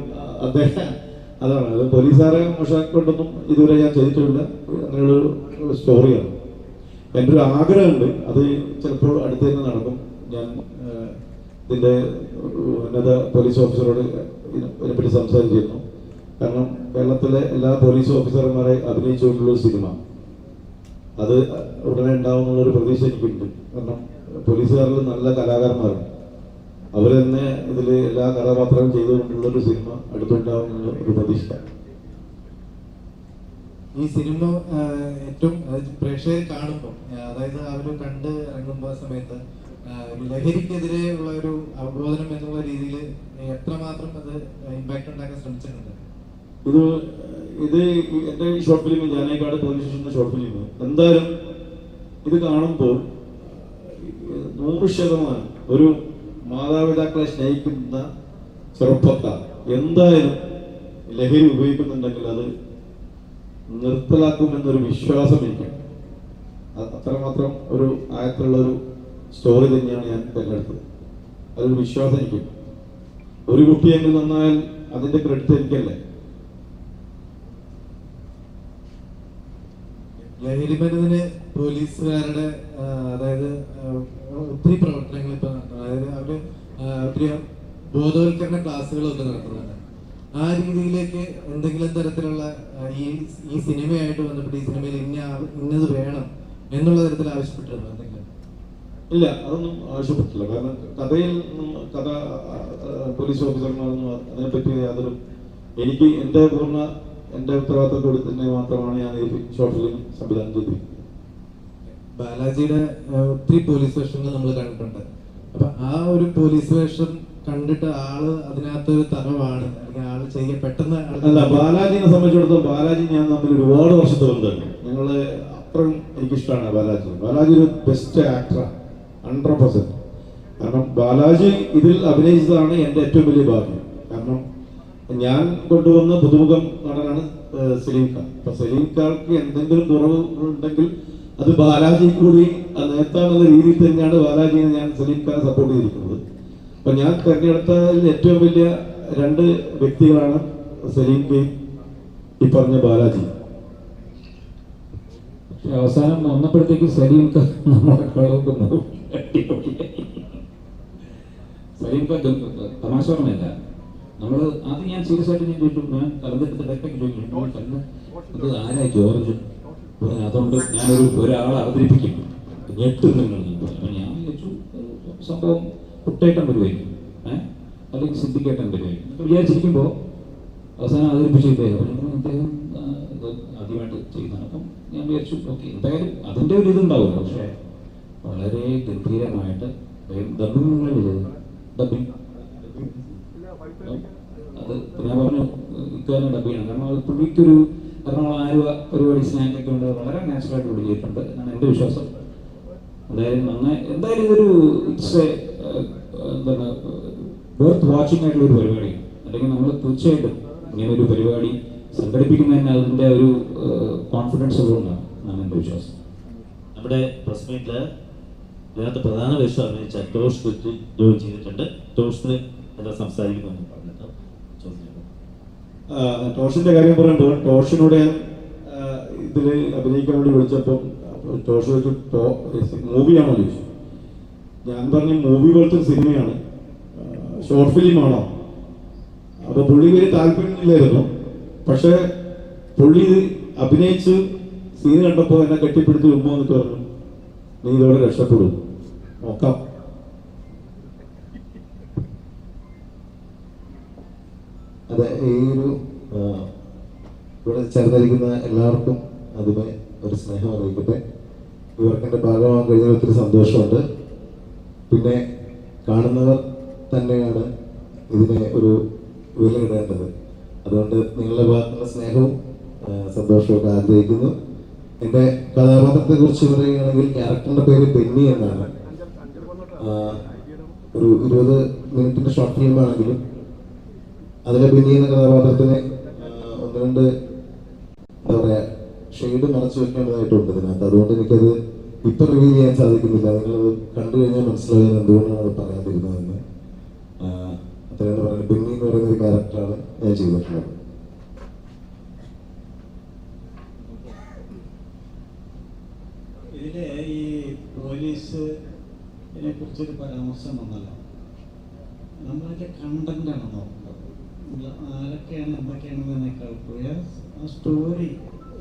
അതാണ്. അത് പോലീസുകാരെ മോശമാക്കൊണ്ടൊന്നും ഇതുവരെ ഞാൻ ചെയ്തിട്ടില്ല. അങ്ങനെയുള്ളൊരു സ്റ്റോറിയാണ്. എൻ്റെ ഒരു ആഗ്രഹമുണ്ട്, അത് ചിലപ്പോൾ അടുത്ത് തന്നെ നടക്കും. ഞാൻ ഇതിൻ്റെ ഉന്നത പോലീസ് ഓഫീസറോട് ഇതിനെപ്പറ്റി സംസാരിച്ചിരുന്നു. കാരണം കേരളത്തിലെ എല്ലാ പോലീസ് ഓഫീസർമാരെ അഭിനയിച്ചുകൊണ്ടുള്ളൊരു സിനിമ അത് ഉടനെ ഉണ്ടാവുമെന്നുള്ളൊരു പ്രതീക്ഷ എനിക്കുണ്ട്. കാരണം പോലീസുകാരിൽ നല്ല കലാകാരന്മാരാണ്. അവർ തന്നെ ഇതിൽ എല്ലാ കഥാപാത്രവും ചെയ്തുകൊണ്ടുള്ളൊരു സിനിമ അടുത്തുണ്ടാവുമെന്നുള്ള ഒരു പ്രതീക്ഷ. ഈ സിനിമ ഏറ്റവും പ്രേക്ഷകർ കാണുമ്പോൾ, അതായത് അവർ കണ്ട് ഇറങ്ങുമ്പോൾ സമയത്ത് ലഹരിക്കെതിരെ ഉള്ള ഒരു അവബോധനം എന്നുള്ള രീതിയിൽ എത്രമാത്രം അത് ഇമ്പാക്ട് ഉണ്ടാക്കാൻ ശ്രമിച്ചിട്ടുണ്ട്? ഇത് എൻ്റെ ഈ ഷോർട്ട് ഫിലിം, ജാനകിക്കാട് പോലീസ് സ്റ്റേഷൻ്റെ ഷോർട്ട് ഫിലിം എന്തായാലും ഇത് കാണുമ്പോൾ 100% ഒരു മാതാപിതാക്കളെ സ്നേഹിക്കുന്ന ചെറുപ്പക്കാർ എന്തായാലും ലഹരി ഉപയോഗിക്കുന്നുണ്ടെങ്കിൽ അത് നിർത്തലാക്കുമെന്നൊരു വിശ്വാസം എനിക്ക്. അത്രമാത്രം ഒരു ആയത്തുള്ള ഒരു സ്റ്റോറി തന്നെയാണ് ഞാൻ തിരഞ്ഞെടുത്തത്. അതൊരു വിശ്വാസം എനിക്ക്. ഒരു കുട്ടിയെങ്കിൽ നന്നായാൽ അതിന്റെ ക്രെഡിറ്റ് എനിക്കല്ലേ. ലഹരിമരുന്നിന് പോലീസുകാരുടെ അതായത് ഒത്തിരി പ്രവർത്തനങ്ങൾ ഇപ്പൊ, അതായത് അവര് ഒത്തിരി ബോധവൽക്കരണ ക്ലാസ്സുകളൊക്കെ നടത്തുന്നുണ്ട്. ആ രീതിയിലേക്ക് എന്തെങ്കിലും തരത്തിലുള്ള ഈ സിനിമയായിട്ട് ബന്ധപ്പെട്ട് ഈ സിനിമയിൽ ഇന്നത് വേണം എന്നുള്ള തരത്തിൽ ആവശ്യപ്പെട്ടിരുന്നു എന്തെങ്കിലും? ഇല്ല, അതൊന്നും ആവശ്യപ്പെട്ടില്ല. കാരണം കഥ പോലീസ് ഓഫീസർമാരൊന്നും അതിനെപ്പറ്റി യാതൊരു, എനിക്ക് എൻ്റെ ഉത്തരവാദിത്തത്തോടെ തന്നെ മാത്രമാണ് ഞാൻ ഈ ഷോർട്ട് ഫിലിം സംവിധാനം ചെയ്തിരിക്കുന്നത്. ബാലാജിയുടെ ഒത്തിരി പോലീസ് വേഷങ്ങൾ നമ്മൾ കണ്ടിട്ടുണ്ട്. അപ്പൊ ആ ഒരു പോലീസ് വേഷം കണ്ടിട്ട് ആള് അതിനകത്തൊരു തറവാണ്, അല്ലെങ്കിൽ ആള് പെട്ടെന്ന് അല്ല. ബാലാജിനെ സംബന്ധിച്ചിടത്തോളം ബാലാജി ഞാൻ തമ്മിൽ ഒരുപാട് വർഷത്തെ ബന്ധമുണ്ട്. ഞങ്ങള് അത്രയും എനിക്കിഷ്ടമാണ് ബാലാജി. ബാലാജി ഒരു ബെസ്റ്റ് ആക്ടറാണ് 100%. കാരണം ബാലാജി ഇതിൽ അഭിനയിച്ചതാണ് എൻ്റെ ഏറ്റവും വലിയ ഭാഗ്യം. കാരണം ഞാൻ കൊണ്ടുവന്ന പുതുമുഖം നടനാണ് സലീം ഖാൻ. അപ്പൊ സലീം ഖാർക്ക് എന്തെങ്കിലും കുറവ് ഉണ്ടെങ്കിൽ അത് ബാലാജി കൂടി നേതാവെന്ന രീതിയിൽ തന്നെയാണ് ബാലാജിയെ ഞാൻ സലീം ഖാനെ സപ്പോർട്ട് ചെയ്തിരിക്കുന്നത്. അപ്പൊ ഞാൻ തെരഞ്ഞെടുത്തതിൽ ഏറ്റവും വലിയ 2 വ്യക്തികളാണ് സലീം ഖാൻ, ഈ പറഞ്ഞ ബാലാജി. പക്ഷെ അവസാനം വന്നപ്പോഴത്തേക്ക് സലീം ഖാൻ നമ്മളെ കളവുന്നു. സലീം ഖാൻ തമാശ പറഞ്ഞല്ല, നമ്മൾ അത് ഞാൻ സീരിയസ് ആയിട്ട് ഞാൻ ചോദിച്ചു, ഞാൻ കലന്തെടുത്ത് ഡയറക്റ്റ് ചോദിച്ചു അത് ആരാ ജോർജ് പറഞ്ഞു. അതുകൊണ്ട് ഞാനൊരു ഒരാളെ അവതരിപ്പിക്കും, ഞെട്ട് നിങ്ങൾ. അപ്പം ഞാൻ വിചാരിച്ചു സംഭവം കുട്ടേട്ടൻ വരുമായിരിക്കും, അല്ലെങ്കിൽ സിദ്ധിക്കേട്ടൻ വരുമായിരിക്കും വിചാരിച്ചിരിക്കുമ്പോൾ അവസാനം അവതരിപ്പിച്ച് ഇദ്ദേഹം അദ്ദേഹം ഇത് ആദ്യമായിട്ട് ചെയ്യുന്നതാണ്. അപ്പം ഞാൻ വിചാരിച്ചു ഓക്കെ എന്തായാലും അതിൻ്റെ ഒരു ഇതുണ്ടാവും. പക്ഷേ വളരെ ഗംഭീരമായിട്ട് ഡബിങ് അത് ഞാൻ പറഞ്ഞു ഇക്കാര്യം ഡബ് ചെയ്യണം. കാരണം അത് പുള്ളിക്കൊരു എറണാകുളം ആലുവ പരിപാടി സ്നാക്കൊക്കെ ഉണ്ട്, വളരെ നാച്ചുറലായിട്ട് പുള്ളി ചെയ്തിട്ടുണ്ട് എന്നാണ് എൻ്റെ വിശ്വാസം. എന്തായാലും നന്നായി, എന്തായാലും ഇതൊരു ഇറ്റ്സ് എന്താണ് വർത്ത് വാച്ചിങ് ആയിട്ടുള്ള ഒരു പരിപാടിയാണ്. അല്ലെങ്കിൽ നമ്മൾ തീർച്ചയായിട്ടും ഇങ്ങനെ ഒരു പരിപാടി സംഘടിപ്പിക്കുന്നതിന് അതിൻ്റെ ഒരു കോൺഫിഡൻസ് ഉള്ളതുകൊണ്ടാണ് എന്നാണ് എൻ്റെ വിശ്വാസം. നമ്മുടെ പ്രസ് മീറ്റില് ഇതിനകത്ത് പ്രധാന വേഷം അഭിനയിച്ച ടോഷ് കുറ്റി ജോയിൻ ചെയ്തിട്ടുണ്ട്. ടോഷിന് എന്താ സംസാരിക്കുന്നു പറഞ്ഞിട്ട് ടോഷിന്റെ കാര്യം പറയുമ്പോൾ ടോഷിനോട് ഇതിൽ അഭിനയിക്കാൻ വേണ്ടി വിളിച്ചപ്പം ടോഷ് ചോദിച്ചു മൂവിയാണോ ചോദിച്ചു. ഞാൻ പറഞ്ഞു മൂവി പോലത്തെ സിനിമയാണ്, ഷോർട്ട് ഫിലിമാണോ. അപ്പൊ പുള്ളി വലിയ താല്പര്യമില്ലായിരുന്നു. പക്ഷെ പുള്ളി അഭിനയിച്ച് സീൻ കണ്ടപ്പോൾ എന്നെ കെട്ടിപ്പിടിച്ച് ഉമ്മ എന്നിട്ട് പറഞ്ഞു നീ ഇതോടെ രക്ഷപ്പെടും, നോക്കാം. അതെ, ഈ ഒരു ഇവിടെ ചേർന്നിരിക്കുന്ന എല്ലാവർക്കും അതുമേ ഒരു സ്നേഹം അറിയിക്കട്ടെ. ഇവർക്കെൻ്റെ ഭാഗമാകാൻ കഴിഞ്ഞാൽ ഒത്തിരി സന്തോഷമുണ്ട്. പിന്നെ കാണുന്നവർ തന്നെയാണ് ഇതിനെ ഒരു വിലയിടേണ്ടത്. അതുകൊണ്ട് നിങ്ങളുടെ ഭാഗത്തുള്ള സ്നേഹവും സന്തോഷമൊക്കെ ആഗ്രഹിക്കുന്നു. എൻ്റെ കഥാപാത്രത്തെക്കുറിച്ച് പറയുകയാണെങ്കിൽ ക്യാരക്ടറിൻ്റെ പേര് ബെന്നി എന്നാണ്. ഒരു 20 മിനിറ്റിൻ്റെ ഷോർട്ട് ഫിലിമാണെങ്കിലും അതിലെ ബെന്നി എന്ന കഥാപാത്രത്തിന് 1-2 എന്താ പറയുക ഷെയ്ഡ് മറച്ചു വെക്കേണ്ടതായിട്ടുണ്ട് ഇതിനകത്ത്. അതുകൊണ്ട് എനിക്കത് ഇപ്പം റിവീൽ ചെയ്യാൻ സാധിക്കുന്നില്ല. നിങ്ങളത് കണ്ടു കഴിഞ്ഞാൽ മനസ്സിലായത് എന്തുകൊണ്ടാണ് അത് പറയാതിരുന്നതെന്ന്. അത്രയാണ് പറയുന്നത്. ബെന്നി എന്ന് പറയുന്ന ഒരു ക്യാരക്ടറാണ് ഞാൻ ചെയ്തിട്ടുള്ളത്. ഇതിലെ ഈ പോലീസിനെ കുറിച്ചൊരു പരാമർശം വന്നല്ലോ. നമ്മളതിൻ്റെ കണ്ടന്റാണ് നോക്കുന്നത്. ആരൊക്കെയാണ് എന്തൊക്കെയാണെന്നതിനേക്കാൾ ആ സ്റ്റോറി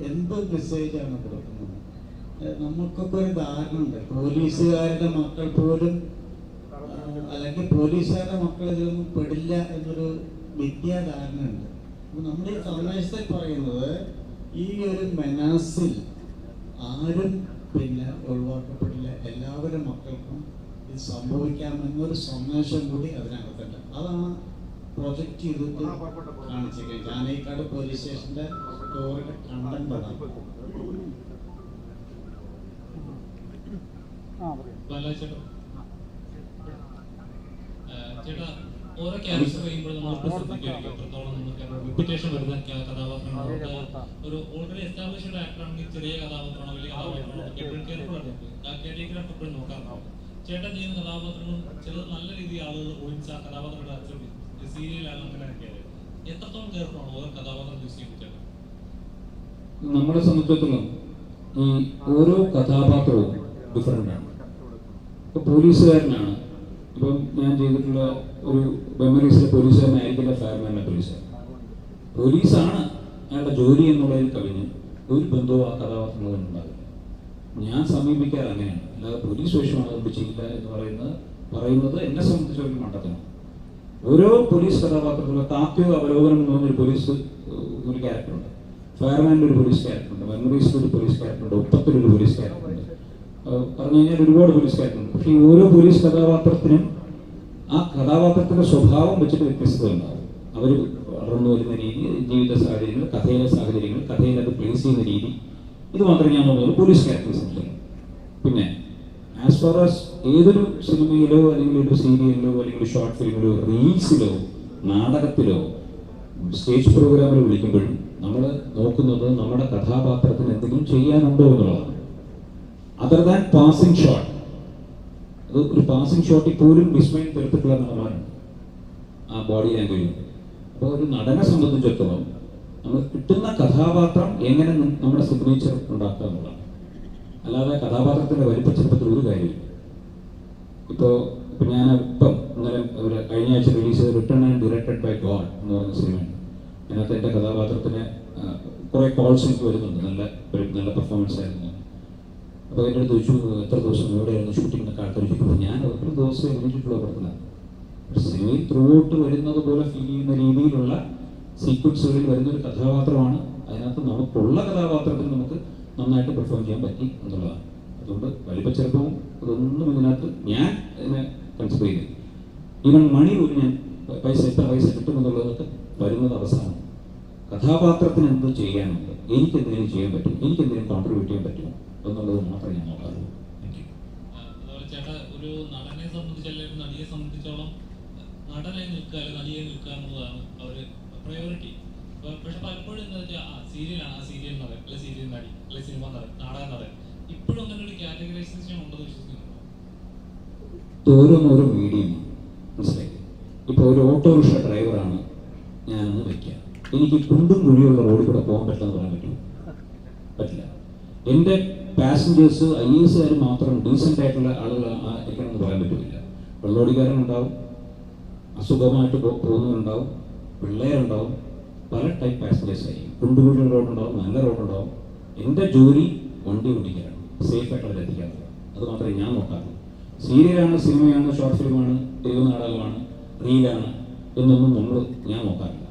എന്ത് മെസ്സേജാണ് കൊടുക്കുന്നത്. നമുക്കൊക്കെ ഒരു ധാരണ ഉണ്ട്, പോലീസുകാരുടെ മക്കൾ പോലും അല്ലെങ്കിൽ പോലീസുകാരുടെ മക്കൾ ഇതിലൊന്നും പെടില്ല എന്നൊരു വിദ്യാധാരണ ഉണ്ട്. അപ്പോൾ നമ്മുടെ ഈ സന്ദേശത്തിൽ പറയുന്നത് ഈ ഒരു മെനാസിൽ ആരും പിന്നെ ഒഴിവാക്കപ്പെടില്ല, എല്ലാവരും മക്കൾക്കും ഇത് സംഭവിക്കാമെന്നൊരു സന്ദേശം കൂടി അതിനകത്തുണ്ട്. അതാണ് പ്രൊജക്റ്റ് ചെയ്തിട്ട് കാണിച്ചേക്കുന്നത്. ജാനേക്കാട് പോലീസ് സ്റ്റേഷന്റെ സ്റ്റോറിയുടെ കണ്ടന്റ് അതാണ്. ചേട്ടാ, ഓരോ ക്യാരക്ടർ കഴിയുമ്പോൾ നമ്മൾ ശ്രദ്ധിക്കുകയായിരിക്കും എത്രത്തോളം നമുക്ക് റെപ്യൂട്ടേഷൻ വരുന്ന കഥാപാത്രങ്ങളാണ്. ഒരു ഓൾറെഡി എസ്റ്റാബ്ലിഷ്ഡ് ആക്ടർ ആണെങ്കിൽ ചെറിയ കഥാപാത്രമാണോ വലിയ കഥാപാത്രമാണോ എപ്പോഴും കെയർഫുൾ ആണ്. കാറ്റഗറിഗ്രാഫ് എപ്പോഴും നോക്കാറുണ്ട്. ചേട്ടൻ ചെയ്യുന്ന കഥാപാത്രങ്ങളും ചിലത് നല്ല രീതിയിൽ ആളുകൾ ഊഹിച്ച കഥാപാത്രങ്ങളുടെ സീരിയലാണ് അങ്ങനെയൊക്കെയാണ്. എത്രത്തോളം കെയർഫുൾ ആണ് ഓരോ കഥാപാത്രം ചൂസ് ചെയ്യുമ്പോൾ ചേട്ടൻ? നമ്മളെ സംബന്ധിച്ചിടത്തോളം ഈ ഓരോ കഥാപാത്രവും ഡിഫറൻ്റ് ആണ്. ഇപ്പോൾ പോലീസുകാരനാണ്, ഇപ്പം ഞാൻ ചെയ്തിട്ടുള്ള ഒരു മെമ്മറീസിലെ പോലീസുകാരനായിരിക്കില്ല ഫയർമാൻ്റെ പോലീസുകാരൻ. പോലീസാണ് അയാളുടെ ജോലി എന്നുള്ളതിൽ കവിഞ്ഞ് ഒരു ബന്ധവും ആ കഥാപാത്രങ്ങളുണ്ടാവില്ല. ഞാൻ സമീപിക്കാറ് അങ്ങനെയാണ്. അല്ലാതെ പോലീസ് വേഷമാണ് അതുകൊണ്ട് ചെയ്യില്ല എന്ന് പറയുന്നത് എന്നെ സംബന്ധിച്ചൊരു മണ്ടത്തരം. ഓരോ പോലീസ് കഥാപാത്രത്തിലും താത്വിക അവലോകനം എന്ന് പറഞ്ഞൊരു പോലീസ് ഒരു ക്യാരക്ടറുണ്ട്, ഫയർമാനിൻ്റെ ഒരു പോലീസ് ക്യാരക്ടറുണ്ട്, മെമ്മറീസിൽ ഒരു പോലീസ് ക്യാരക്ടറുണ്ട്, ഒപ്പത്തിലൊരു പോലീസ് ക്യാരക്ടറുണ്ട്, പറഞ്ഞു കഴിഞ്ഞാൽ ഒരുപാട് പോലീസ് ക്യാരക്ടറുണ്ട്. പക്ഷേ ഈ ഓരോ പോലീസ് കഥാപാത്രത്തിനും ആ കഥാപാത്രത്തിൻ്റെ സ്വഭാവം വെച്ചിട്ട് വ്യത്യസ്തത ഉണ്ടാവും. അവർ വളർന്നു വരുന്ന രീതി, ജീവിത സാഹചര്യങ്ങൾ, കഥയിലെ സാഹചര്യങ്ങൾ, കഥയിൽ അത് പ്ലേസ് ചെയ്യുന്ന രീതി, ഇത് മാത്രമേ ഞാൻ നോക്കുന്നത് പോലീസ് ക്യാരക്ടേഴ്സ് സംബന്ധിച്ചു. പിന്നെ ആസ് ഫാർ ആസ് ഏതൊരു സിനിമയിലോ അല്ലെങ്കിൽ ഒരു സീരിയലിലോ അല്ലെങ്കിൽ ഒരു ഷോർട്ട് ഫിലിമിലോ റീൽസിലോ നാടകത്തിലോ സ്റ്റേജ് പ്രോഗ്രാമിൽ വിളിക്കുമ്പോഴും നമ്മൾ നോക്കുന്നത് നമ്മുടെ കഥാപാത്രത്തിന് എന്തെങ്കിലും ചെയ്യാനുണ്ടോ എന്നുള്ളതാണ്. അതർ ദാൻ പാസിംഗ് ഷോട്ട്, അത് ഒരു പാസിംഗ് ഷോട്ടിൽ പോലും വിസ്മയം തീർത്തിട്ടുള്ള നടന്മാരുണ്ട് ആ ബോഡി ലാംഗ്വേജ്. അപ്പോൾ ഒരു നടനെ സംബന്ധിച്ചിടത്തോളം നമ്മൾ കിട്ടുന്ന കഥാപാത്രം എങ്ങനെ നമ്മുടെ സിഗ്നേച്ചർ ഉണ്ടാക്കുക എന്നുള്ളതാണ്. അല്ലാതെ കഥാപാത്രത്തിൻ്റെ വലിപ്പച്ചെറുപ്പത്തിൽ ഒരു കാര്യമില്ല. ഇപ്പോൾ ഞാൻ ഇന്നലെ ഒരു കഴിഞ്ഞ ആഴ്ച റിലീസ് ചെയ്ത return and directed by God എന്ന് പറയുന്ന സിനിമയുണ്ട്. അതിനകത്ത് എൻ്റെ കഥാപാത്രത്തിന് കുറേ കോൾസ് എനിക്ക് വരുന്നുണ്ട്, നല്ല പെർഫോമൻസ് ആയിരുന്നു. അപ്പോൾ എൻ്റെ അടുത്ത് ചോദിച്ചു എത്ര ദിവസം എവിടെയായിരുന്നു ഷൂട്ടിംഗ് എന്നൊക്കെ ആൾക്കാർ ചോദിക്കുമ്പോൾ ഞാൻ ഒരു ദിവസം എഴുതിയിട്ടുള്ള പടത്തിലാണ്. സിനിമയിൽ ത്രൂ ഔട്ട് വരുന്നത് പോലെ ഫീൽ ചെയ്യുന്ന രീതിയിലുള്ള സീക്വൻസുകളിൽ വരുന്നൊരു കഥാപാത്രമാണ്. അതിനകത്ത് നമുക്കുള്ള കഥാപാത്രത്തിൽ നമുക്ക് നന്നായിട്ട് പെർഫോം ചെയ്യാൻ പറ്റി എന്നുള്ളതാണ്. അതുകൊണ്ട് വലിപ്പച്ചെറുപ്പവും അതൊന്നും ഇതിനകത്ത് ഞാൻ ഇതിനെ കൺസിഡർ ചെയ്തു. ഈവൻ മണി പോലും ഞാൻ എത്ര പൈസ കിട്ടുമെന്നുള്ളതൊക്കെ വരുന്നത് അവസാനം. കഥാപാത്രത്തിന് എന്ത് ചെയ്യാനുണ്ട്, എനിക്ക് എന്തെങ്കിലും ചെയ്യാൻ പറ്റും, എനിക്ക് എന്തെങ്കിലും കോൺട്രിബ്യൂട്ട് ചെയ്യാൻ പറ്റുമോ എന്നുള്ളത് മാത്രമേ ഞാൻ നോക്കാറുള്ളൂ. അതുപോലെ ചേട്ടാ, ഒരു നടനെ സംബന്ധിച്ച് അല്ലെങ്കിൽ ഒരു നടിയെ സംബന്ധിച്ചോളം നടനായി നിൽക്കുക അല്ലെങ്കിൽ നടിയെ നിൽക്കുക എന്നുള്ളതാണ് അവർ പ്രയോറിറ്റി. പക്ഷെ പലപ്പോഴും എന്താ വെച്ചാൽ സീരിയലാണ്, ആ സീരിയൽ നടൻ അല്ലെ സീരിയൽ നടി അല്ലെ സിനിമ നടൻ നാടക നടൻ, ഇപ്പോഴും അങ്ങനെ ഒരു കാറ്റഗറൈസേഷൻ ഉണ്ടെന്ന് വിശ്വസിക്കുന്നുണ്ടോ? ഓരോന്നോരോ മീഡിയം മനസ്സിലായി. ഇപ്പോൾ ഒരു ഓട്ടോറിക്ഷ ഡ്രൈവറാണ് ഞാനെന്ന് വയ്ക്കുക, എനിക്ക് കുണ്ടും കുഴിയുള്ള റോഡിൽ കൂടെ പോകാൻ പറ്റില്ലെന്ന് പറയാൻ പറ്റുമോ? പറ്റില്ല. എൻ്റെ പാസഞ്ചേഴ്സ് IAS മാത്രം ഡീസൻ്റ് ആയിട്ടുള്ള ആളുകൾ ആയിരിക്കണമെന്ന് പറയാൻ പറ്റില്ല. വെള്ളോടിക്കാരനുണ്ടാവും, അസുഖമായിട്ട് പോകുന്നവരുണ്ടാവും, പിള്ളേരുണ്ടാവും, പല ടൈപ്പ് പാസഞ്ചേഴ്സ് ആയിരിക്കും. കുണ്ടുകുഴിയുള്ള റോഡുണ്ടാവും, നല്ല റോഡുണ്ടാവും. എൻ്റെ ജോലി വണ്ടി ഓടിക്കാനാണ്, സേഫായിട്ട് അവരെ എത്തിക്കാറുള്ളത്. അത് മാത്രമേ ഞാൻ നോക്കാറുള്ളൂ. സീരിയലാണ്, സിനിമയാണ്, ഷോർട്ട് ഫിലിമാണ്, തെരുവ് നാടകമാണ്, റീലാണ് എന്നൊന്നും ഞാൻ നോക്കാറില്ല.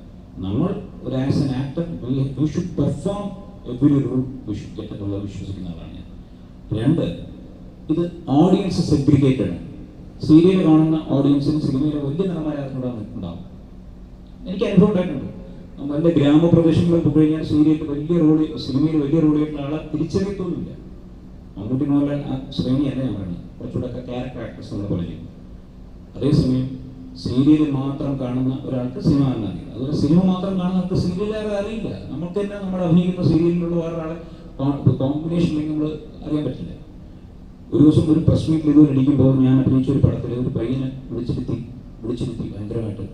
നമ്മൾ ഒരു as an actor we should perform every role we should get എന്നുള്ള വിശ്വസിക്കുന്ന ആളാണ് ഞാൻ. 2, ഇത് ഓഡിയൻസ് സെഗ്രിഗേറ്റഡ് ആണ്. സീരിയൽ കാണുന്ന ഓഡിയൻസിന് സിനിമയിലെ വലിയ നടന്മാരായിട്ടുണ്ടാവും. എനിക്ക് അനുഭവം ഉണ്ടായിട്ടുണ്ട്. നമ്മുടെ ഗ്രാമപ്രദേശങ്ങളിൽ പോയി കഴിഞ്ഞാൽ സിനിമയിൽ വലിയ റോളിയായിട്ടുള്ള ആളെ തിരിച്ചറിയത്തൊന്നുമില്ല. മമ്മൂട്ടി മോഹൻലാൽ ആ ശ്രേണിയല്ല ഞാൻ പറയുന്നത്, കുറച്ചുകൂടെ ഒക്കെ ക്യാരക്ടർ ആക്ടേഴ്സ് എന്നുള്ള പോലെ ചെയ്യും. അതേസമയം സീരിയൽ മാത്രം കാണുന്ന ഒരാൾക്ക് സിനിമ കാണാൻ അറിയില്ല. അതുപോലെ സിനിമ മാത്രം കാണുന്ന ആൾക്ക് സീരിയൽ അറിയില്ല. നമുക്ക് തന്നെ നമ്മൾ അഭിനയിക്കുന്ന സീരിയലിലുള്ള വേറൊരാളെ കോമ്പിനേഷൻ ഇല്ലെങ്കിൽ നമ്മൾ അറിയാൻ പറ്റില്ല. ഒരു ദിവസം ഒരു പ്രസ് മീറ്റിൽ ഇതുപോലെ ഇരിക്കുമ്പോൾ ഞാൻ അഭിനയിച്ച ഒരു പടത്തിൽ ഒരു പയ്യനെ വിളിച്ചിരുത്തി ഭയങ്കരമായിട്ട്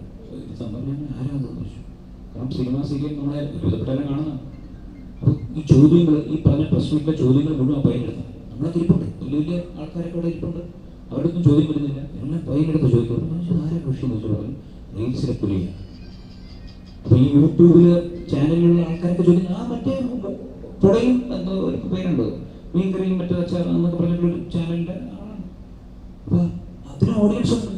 ആരാന്ന് ചോദിച്ചു. കാരണം സിനിമ സീരിയൽ നമ്മളെ ഒരുവിധപ്പെട്ടെല്ലാം കാണുന്നതാണ്. അപ്പോൾ ഈ ചോദ്യങ്ങൾ, ഈ പറഞ്ഞ പ്രസ് മീറ്റിലെ ചോദ്യങ്ങൾ മുഴുവൻ പയ്യനെടുത്താണ്. നമ്മളൊക്കെ ഇരിപ്പുണ്ട്, വലിയ ആൾക്കാരൊക്കെ അവിടെ ഇരിപ്പുണ്ട്, അവരുടെ ഒന്നും ചോദ്യം വരുന്നില്ല, എല്ലാം പയ്യനെടുത്ത് ചോദിക്കുന്നു. ആരെ കൃഷി എന്ന് വെച്ചാൽ പറഞ്ഞു റീൽസിലെ പുലിയാണ്. അപ്പോൾ ഈ യൂട്യൂബില് ചാനലിലുള്ള ആൾക്കാരൊക്കെ ചോദിക്കുന്നത് മറ്റേ പുടയും എന്തോ ഒരു പേരുണ്ട്, മീൻകറിയും മറ്റേ അച്ചാർ എന്നൊക്കെ പറഞ്ഞിട്ടുള്ളൊരു ചാനലിൻ്റെ ആളാണ്. അപ്പോൾ അതിന് ഓഡിയൻസ് ഉണ്ട്,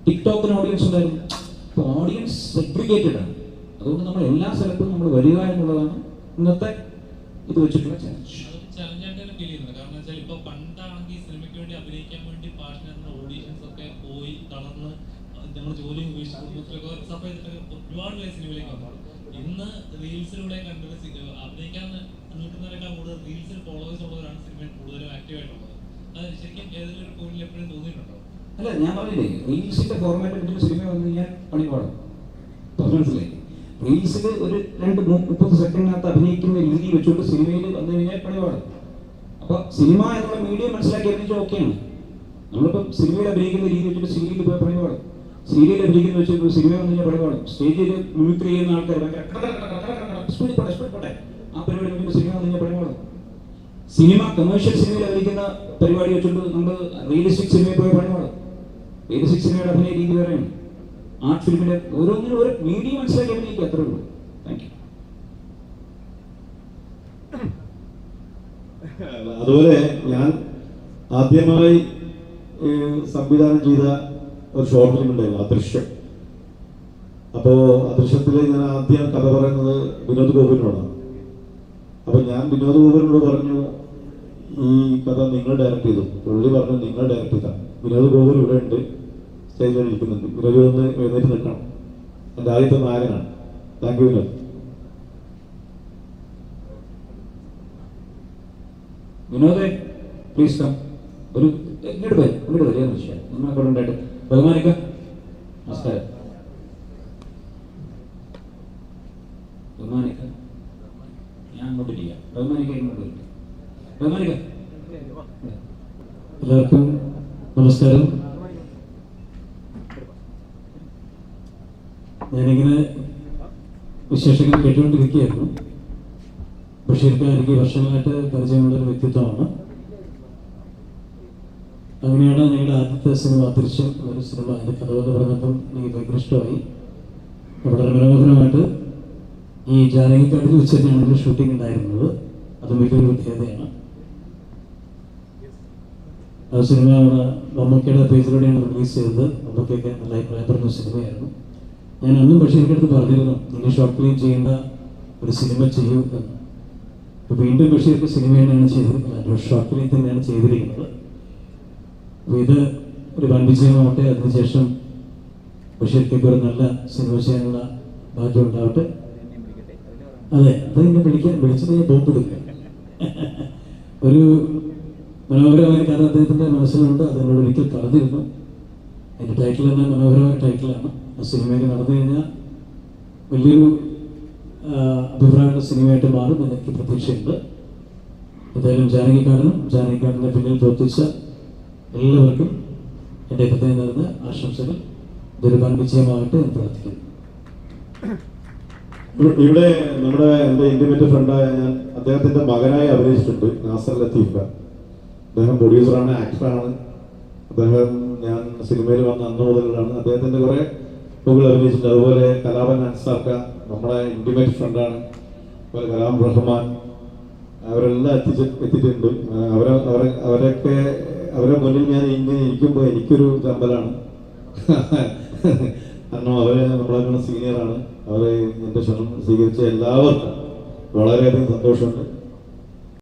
ടിക്ടോക്കിന് ഓഡിയൻസ് ഉണ്ടായിരുന്നു. അപ്പോൾ ഓഡിയൻസ് സെഗ്രിഗേറ്റഡ് ആണ്. അതുകൊണ്ട് നമ്മൾ എല്ലാ സ്ഥലത്തും നമ്മൾ വരിക എന്നുള്ളതാണ് ഇന്നത്തെ ഇത് വെച്ചിട്ടുള്ള ചാലഞ്ച്. ചലഞ്ചായിട്ടാണ് ഫീൽ ചെയ്യുന്നത്. കാരണം വെച്ചാൽ ഇപ്പോൾ പണ്ടാണെങ്കിൽ സിനിമയ്ക്ക് വേണ്ടി അഭിനയിക്കാൻ വേണ്ടി പാഷനായിരുന്ന ഓഡീഷൻസ് ഒക്കെ പോയി തളർന്ന് നമ്മൾ ജോലി ഉപേക്ഷിച്ച് കുടുംബത്തിലൊക്കെ സഫർ ചെയ്തിട്ടൊക്കെ ഒരുപാട് പേര് സിനിമയിലേക്ക് വന്നു. ഇന്ന് റീൽസിലൂടെ കണ്ടിട്ട് അഭിനയിക്കാൻ നിൽക്കുന്നവരെക്കാൾ കൂടുതൽ റീൽസിൽ ഫോളോവേഴ്സ് ഉള്ളവരാണ് സിനിമയിൽ കൂടുതലും ആക്റ്റീവായിട്ടുള്ളത്. അത് ശരിക്കും ഏതെങ്കിലും ഒരു പോയിന്റിൽ എപ്പോഴും തോന്നിയിട്ടുണ്ടോ? അല്ല, ഞാൻ പറഞ്ഞില്ലേ, റീൽസിന്റെ ഫോർമാറ്റ് വെച്ചിട്ട് സിനിമ വന്നു കഴിഞ്ഞാൽ പണി പാടും. മനസ്സിലായി? റീൽസിൽ ഒരു 2-30 സെക്കൻഡിനകത്ത് അഭിനയിക്കുന്ന രീതി വെച്ചുകൊണ്ട് സിനിമയിൽ വന്നു കഴിഞ്ഞാൽ പണി പാടും. അപ്പോൾ സിനിമ എന്നുള്ള മീഡിയം മനസ്സിലാക്കി അഭിനയിച്ചാൽ ഓക്കെയാണ്. നമ്മളിപ്പോൾ സിനിമയിൽ അഭിനയിക്കുന്ന രീതി വെച്ചിട്ട് സീരിയലിൽ പോയി പണി പാടും. സീരിയൽ അഭിനയിക്കുന്ന വെച്ചിട്ട് സിനിമ വന്നു കഴിഞ്ഞാൽ പണി പാടും. സ്റ്റേജിൽ മിമിക്രി ചെയ്യുന്ന ആൾക്കാർ പോട്ടെ ആ പരിപാടി വെച്ചിട്ട് സിനിമ വന്നു കഴിഞ്ഞാൽ പണി പാടും. സിനിമ കമേഴ്ഷ്യൽ സിനിമയിൽ അഭിനയിക്കുന്ന പരിപാടി വെച്ചുകൊണ്ട് നമ്മൾ റിയലിസ്റ്റിക് സിനിമയിൽ പോയി പണി പാടും. റിയലിസ്റ്റിക് സിനിമയുടെ അഭിനയ രീതി വേറെയാണ്. ആർട്ട് ഫിലിമിന്റെ ഓരോന്നിനും ഓരോ മീഡിയം മനസ്സിലാക്കി അഭിനയിക്കുക, അത്രേ ഉള്ളൂ. Thank you. അതുപോലെ ഞാൻ ആദ്യമായി സംവിധാനം ചെയ്ത ഒരു ഷോർട്ട് ഫിലിം ഉണ്ടായിരുന്നു, അദൃശ്യം. അപ്പോൾ അദൃശ്യത്തിൽ ഞാൻ ആദ്യം കഥ പറയുന്നത് വിനോദ് ഗോപിനോടാണ്. അപ്പോൾ ഞാൻ വിനോദ് ഗോപിനോട് പറഞ്ഞു, ഈ കഥ നിങ്ങൾ ഡയറക്റ്റ് ചെയ്തു. പുള്ളി പറഞ്ഞു നിങ്ങൾ ഡയറക്റ്റ് ചെയ്താൽ. വിനോദ് ഗോപൻ ഇവിടെ ഉണ്ട്, സ്റ്റേജിൽ ഇരിക്കുന്നുണ്ട്. വിനോദ് ഒന്ന് എഴുന്നേറ്റ് നിൽക്കണം, എൻ്റെ ആദ്യത്തെ നായകനാണ്. Thank you Vinod. വിനോദേ പ്ലീസ് കം. ഒരു ഇങ്ങോട്ട് വരിക വിഷയം നമ്മളെ കൂടെ ഉണ്ടായിട്ട് ബഹുമാനിക്കാം. നമസ്കാരം. അങ്ങോട്ടിരിക്കാം. ബഹുമാനിക്ക ഇങ്ങോട്ട് വരിക. ബഹുമാനിക്ക. എല്ലാവർക്കും നമസ്കാരം. ഞാനിങ്ങനെ വിശേഷങ്ങൾ കേട്ടുകൊണ്ടിരിക്കുകയായിരുന്നു. ബഷീർക്ക് എനിക്ക് വർഷങ്ങളായിട്ട് പരിചയമുള്ളൊരു വ്യക്തിത്വമാണ്. അങ്ങനെയാണ് ഞങ്ങളുടെ ആദ്യത്തെ സിനിമ ദൃശ്യം ഒരു സിനിമ, അതിൻ്റെ കഥ എന്ന് പറഞ്ഞപ്പം എനിക്ക് ഭയങ്കര ഇഷ്ടമായി. വളരെ മനോഹരമായിട്ട് ഈ ജാനകിക്കാട്ടിൽ വെച്ച് തന്നെയാണ് ഒരു ഷൂട്ടിംഗ് ഉണ്ടായിരുന്നത്. അത് വലിയൊരു പ്രത്യേകതയാണ്. ആ സിനിമ മമ്മൂക്കയുടെ പേജിലൂടെയാണ് റിലീസ് ചെയ്തത്. മമ്മൂക്കയൊക്കെ നല്ല അഭിപ്രായം പറഞ്ഞ സിനിമയായിരുന്നു. ഞാൻ അന്നും ബഷീറിൻ്റെ അടുത്ത് പറഞ്ഞിരുന്നു, ഇനി ഷോർട്ട് ഫിലിം ചെയ്യേണ്ട ഒരു സിനിമ ചെയ്യൂ എന്ന്. അപ്പോൾ വീണ്ടും ബഷീർക്ക് സിനിമ തന്നെയാണ് ചെയ്തിരിക്കുന്നത്, ഒരു ഷോർട്ട് ഫിലിം തന്നെയാണ് ചെയ്തിരിക്കുന്നത്. അപ്പോൾ ഇത് ഒരു വൻ വിജയമാവട്ടെ. അതിനുശേഷം ബഷീർക്കൊക്കെ ഒരു നല്ല സിനിമ ചെയ്യാനുള്ള ഭാഗ്യം ഉണ്ടാവട്ടെ. അതെ, അത് എന്നെ വിളിച്ചത് ഞാൻ ബോംബെടുക്കുക. ഒരു മനോഹരമായ കഥ അദ്ദേഹത്തിൻ്റെ മനസ്സിലുണ്ട്. അതിനോട് ഒരിക്കൽ പറഞ്ഞിരുന്നു. അതിൻ്റെ ടൈറ്റിൽ തന്നെ മനോഹരമായ ടൈറ്റിലാണ്. ആ സിനിമയിൽ നടന്നു കഴിഞ്ഞാൽ വലിയൊരു അഭിപ്രായമുള്ള സിനിമയായിട്ട് മാറും എനിക്ക് പ്രതീക്ഷയുണ്ട്. എന്തായാലും ജാനകിക്കാരൻ്റെ പിന്നിൽ പ്രവർത്തിച്ച എല്ലാവർക്കും എൻ്റെ ഹൃദയം നിറഞ്ഞ ആശംസകൾ. ഇതൊരു വൻ വിജയമാകട്ടെ എന്ന് പ്രാർത്ഥിക്കുന്നു. ഇവിടെ നമ്മുടെ എൻ്റെ ഇൻറ്റിമേറ്റ് ഫ്രണ്ടായ ഞാൻ അദ്ദേഹത്തിൻ്റെ മകനായി അഭിനയിച്ചിട്ടുണ്ട്, നാസർ ലത്തീഫ്. അദ്ദേഹം പ്രൊഡ്യൂസറാണ്, ആക്ടറാണ്. അദ്ദേഹം ഞാൻ സിനിമയിൽ വന്ന അന്ന് മുതലാണ് അദ്ദേഹത്തിൻ്റെ കുറേ മുകളിൽ അഭിനയിച്ചിട്ടുണ്ട്. അതുപോലെ കലാപൻ അൻസാർക്ക നമ്മുടെ ഇൻറ്റിമേറ്റ് ഫ്രണ്ടാണ്. അതുപോലെ കലാം റഹ്മാൻ, അവരെല്ലാം എത്തിയിട്ടുണ്ട്. അവരെ മുന്നിൽ ഞാൻ ഇങ്ങനെ ഇരിക്കുമ്പോൾ എനിക്കൊരു ചമ്പലാണ്. കാരണം അവരെ നമ്മളെ സീനിയറാണ്. അവരെ എൻ്റെ ക്ഷണം സ്വീകരിച്ച എല്ലാവർക്കും വളരെയധികം സന്തോഷമുണ്ട്.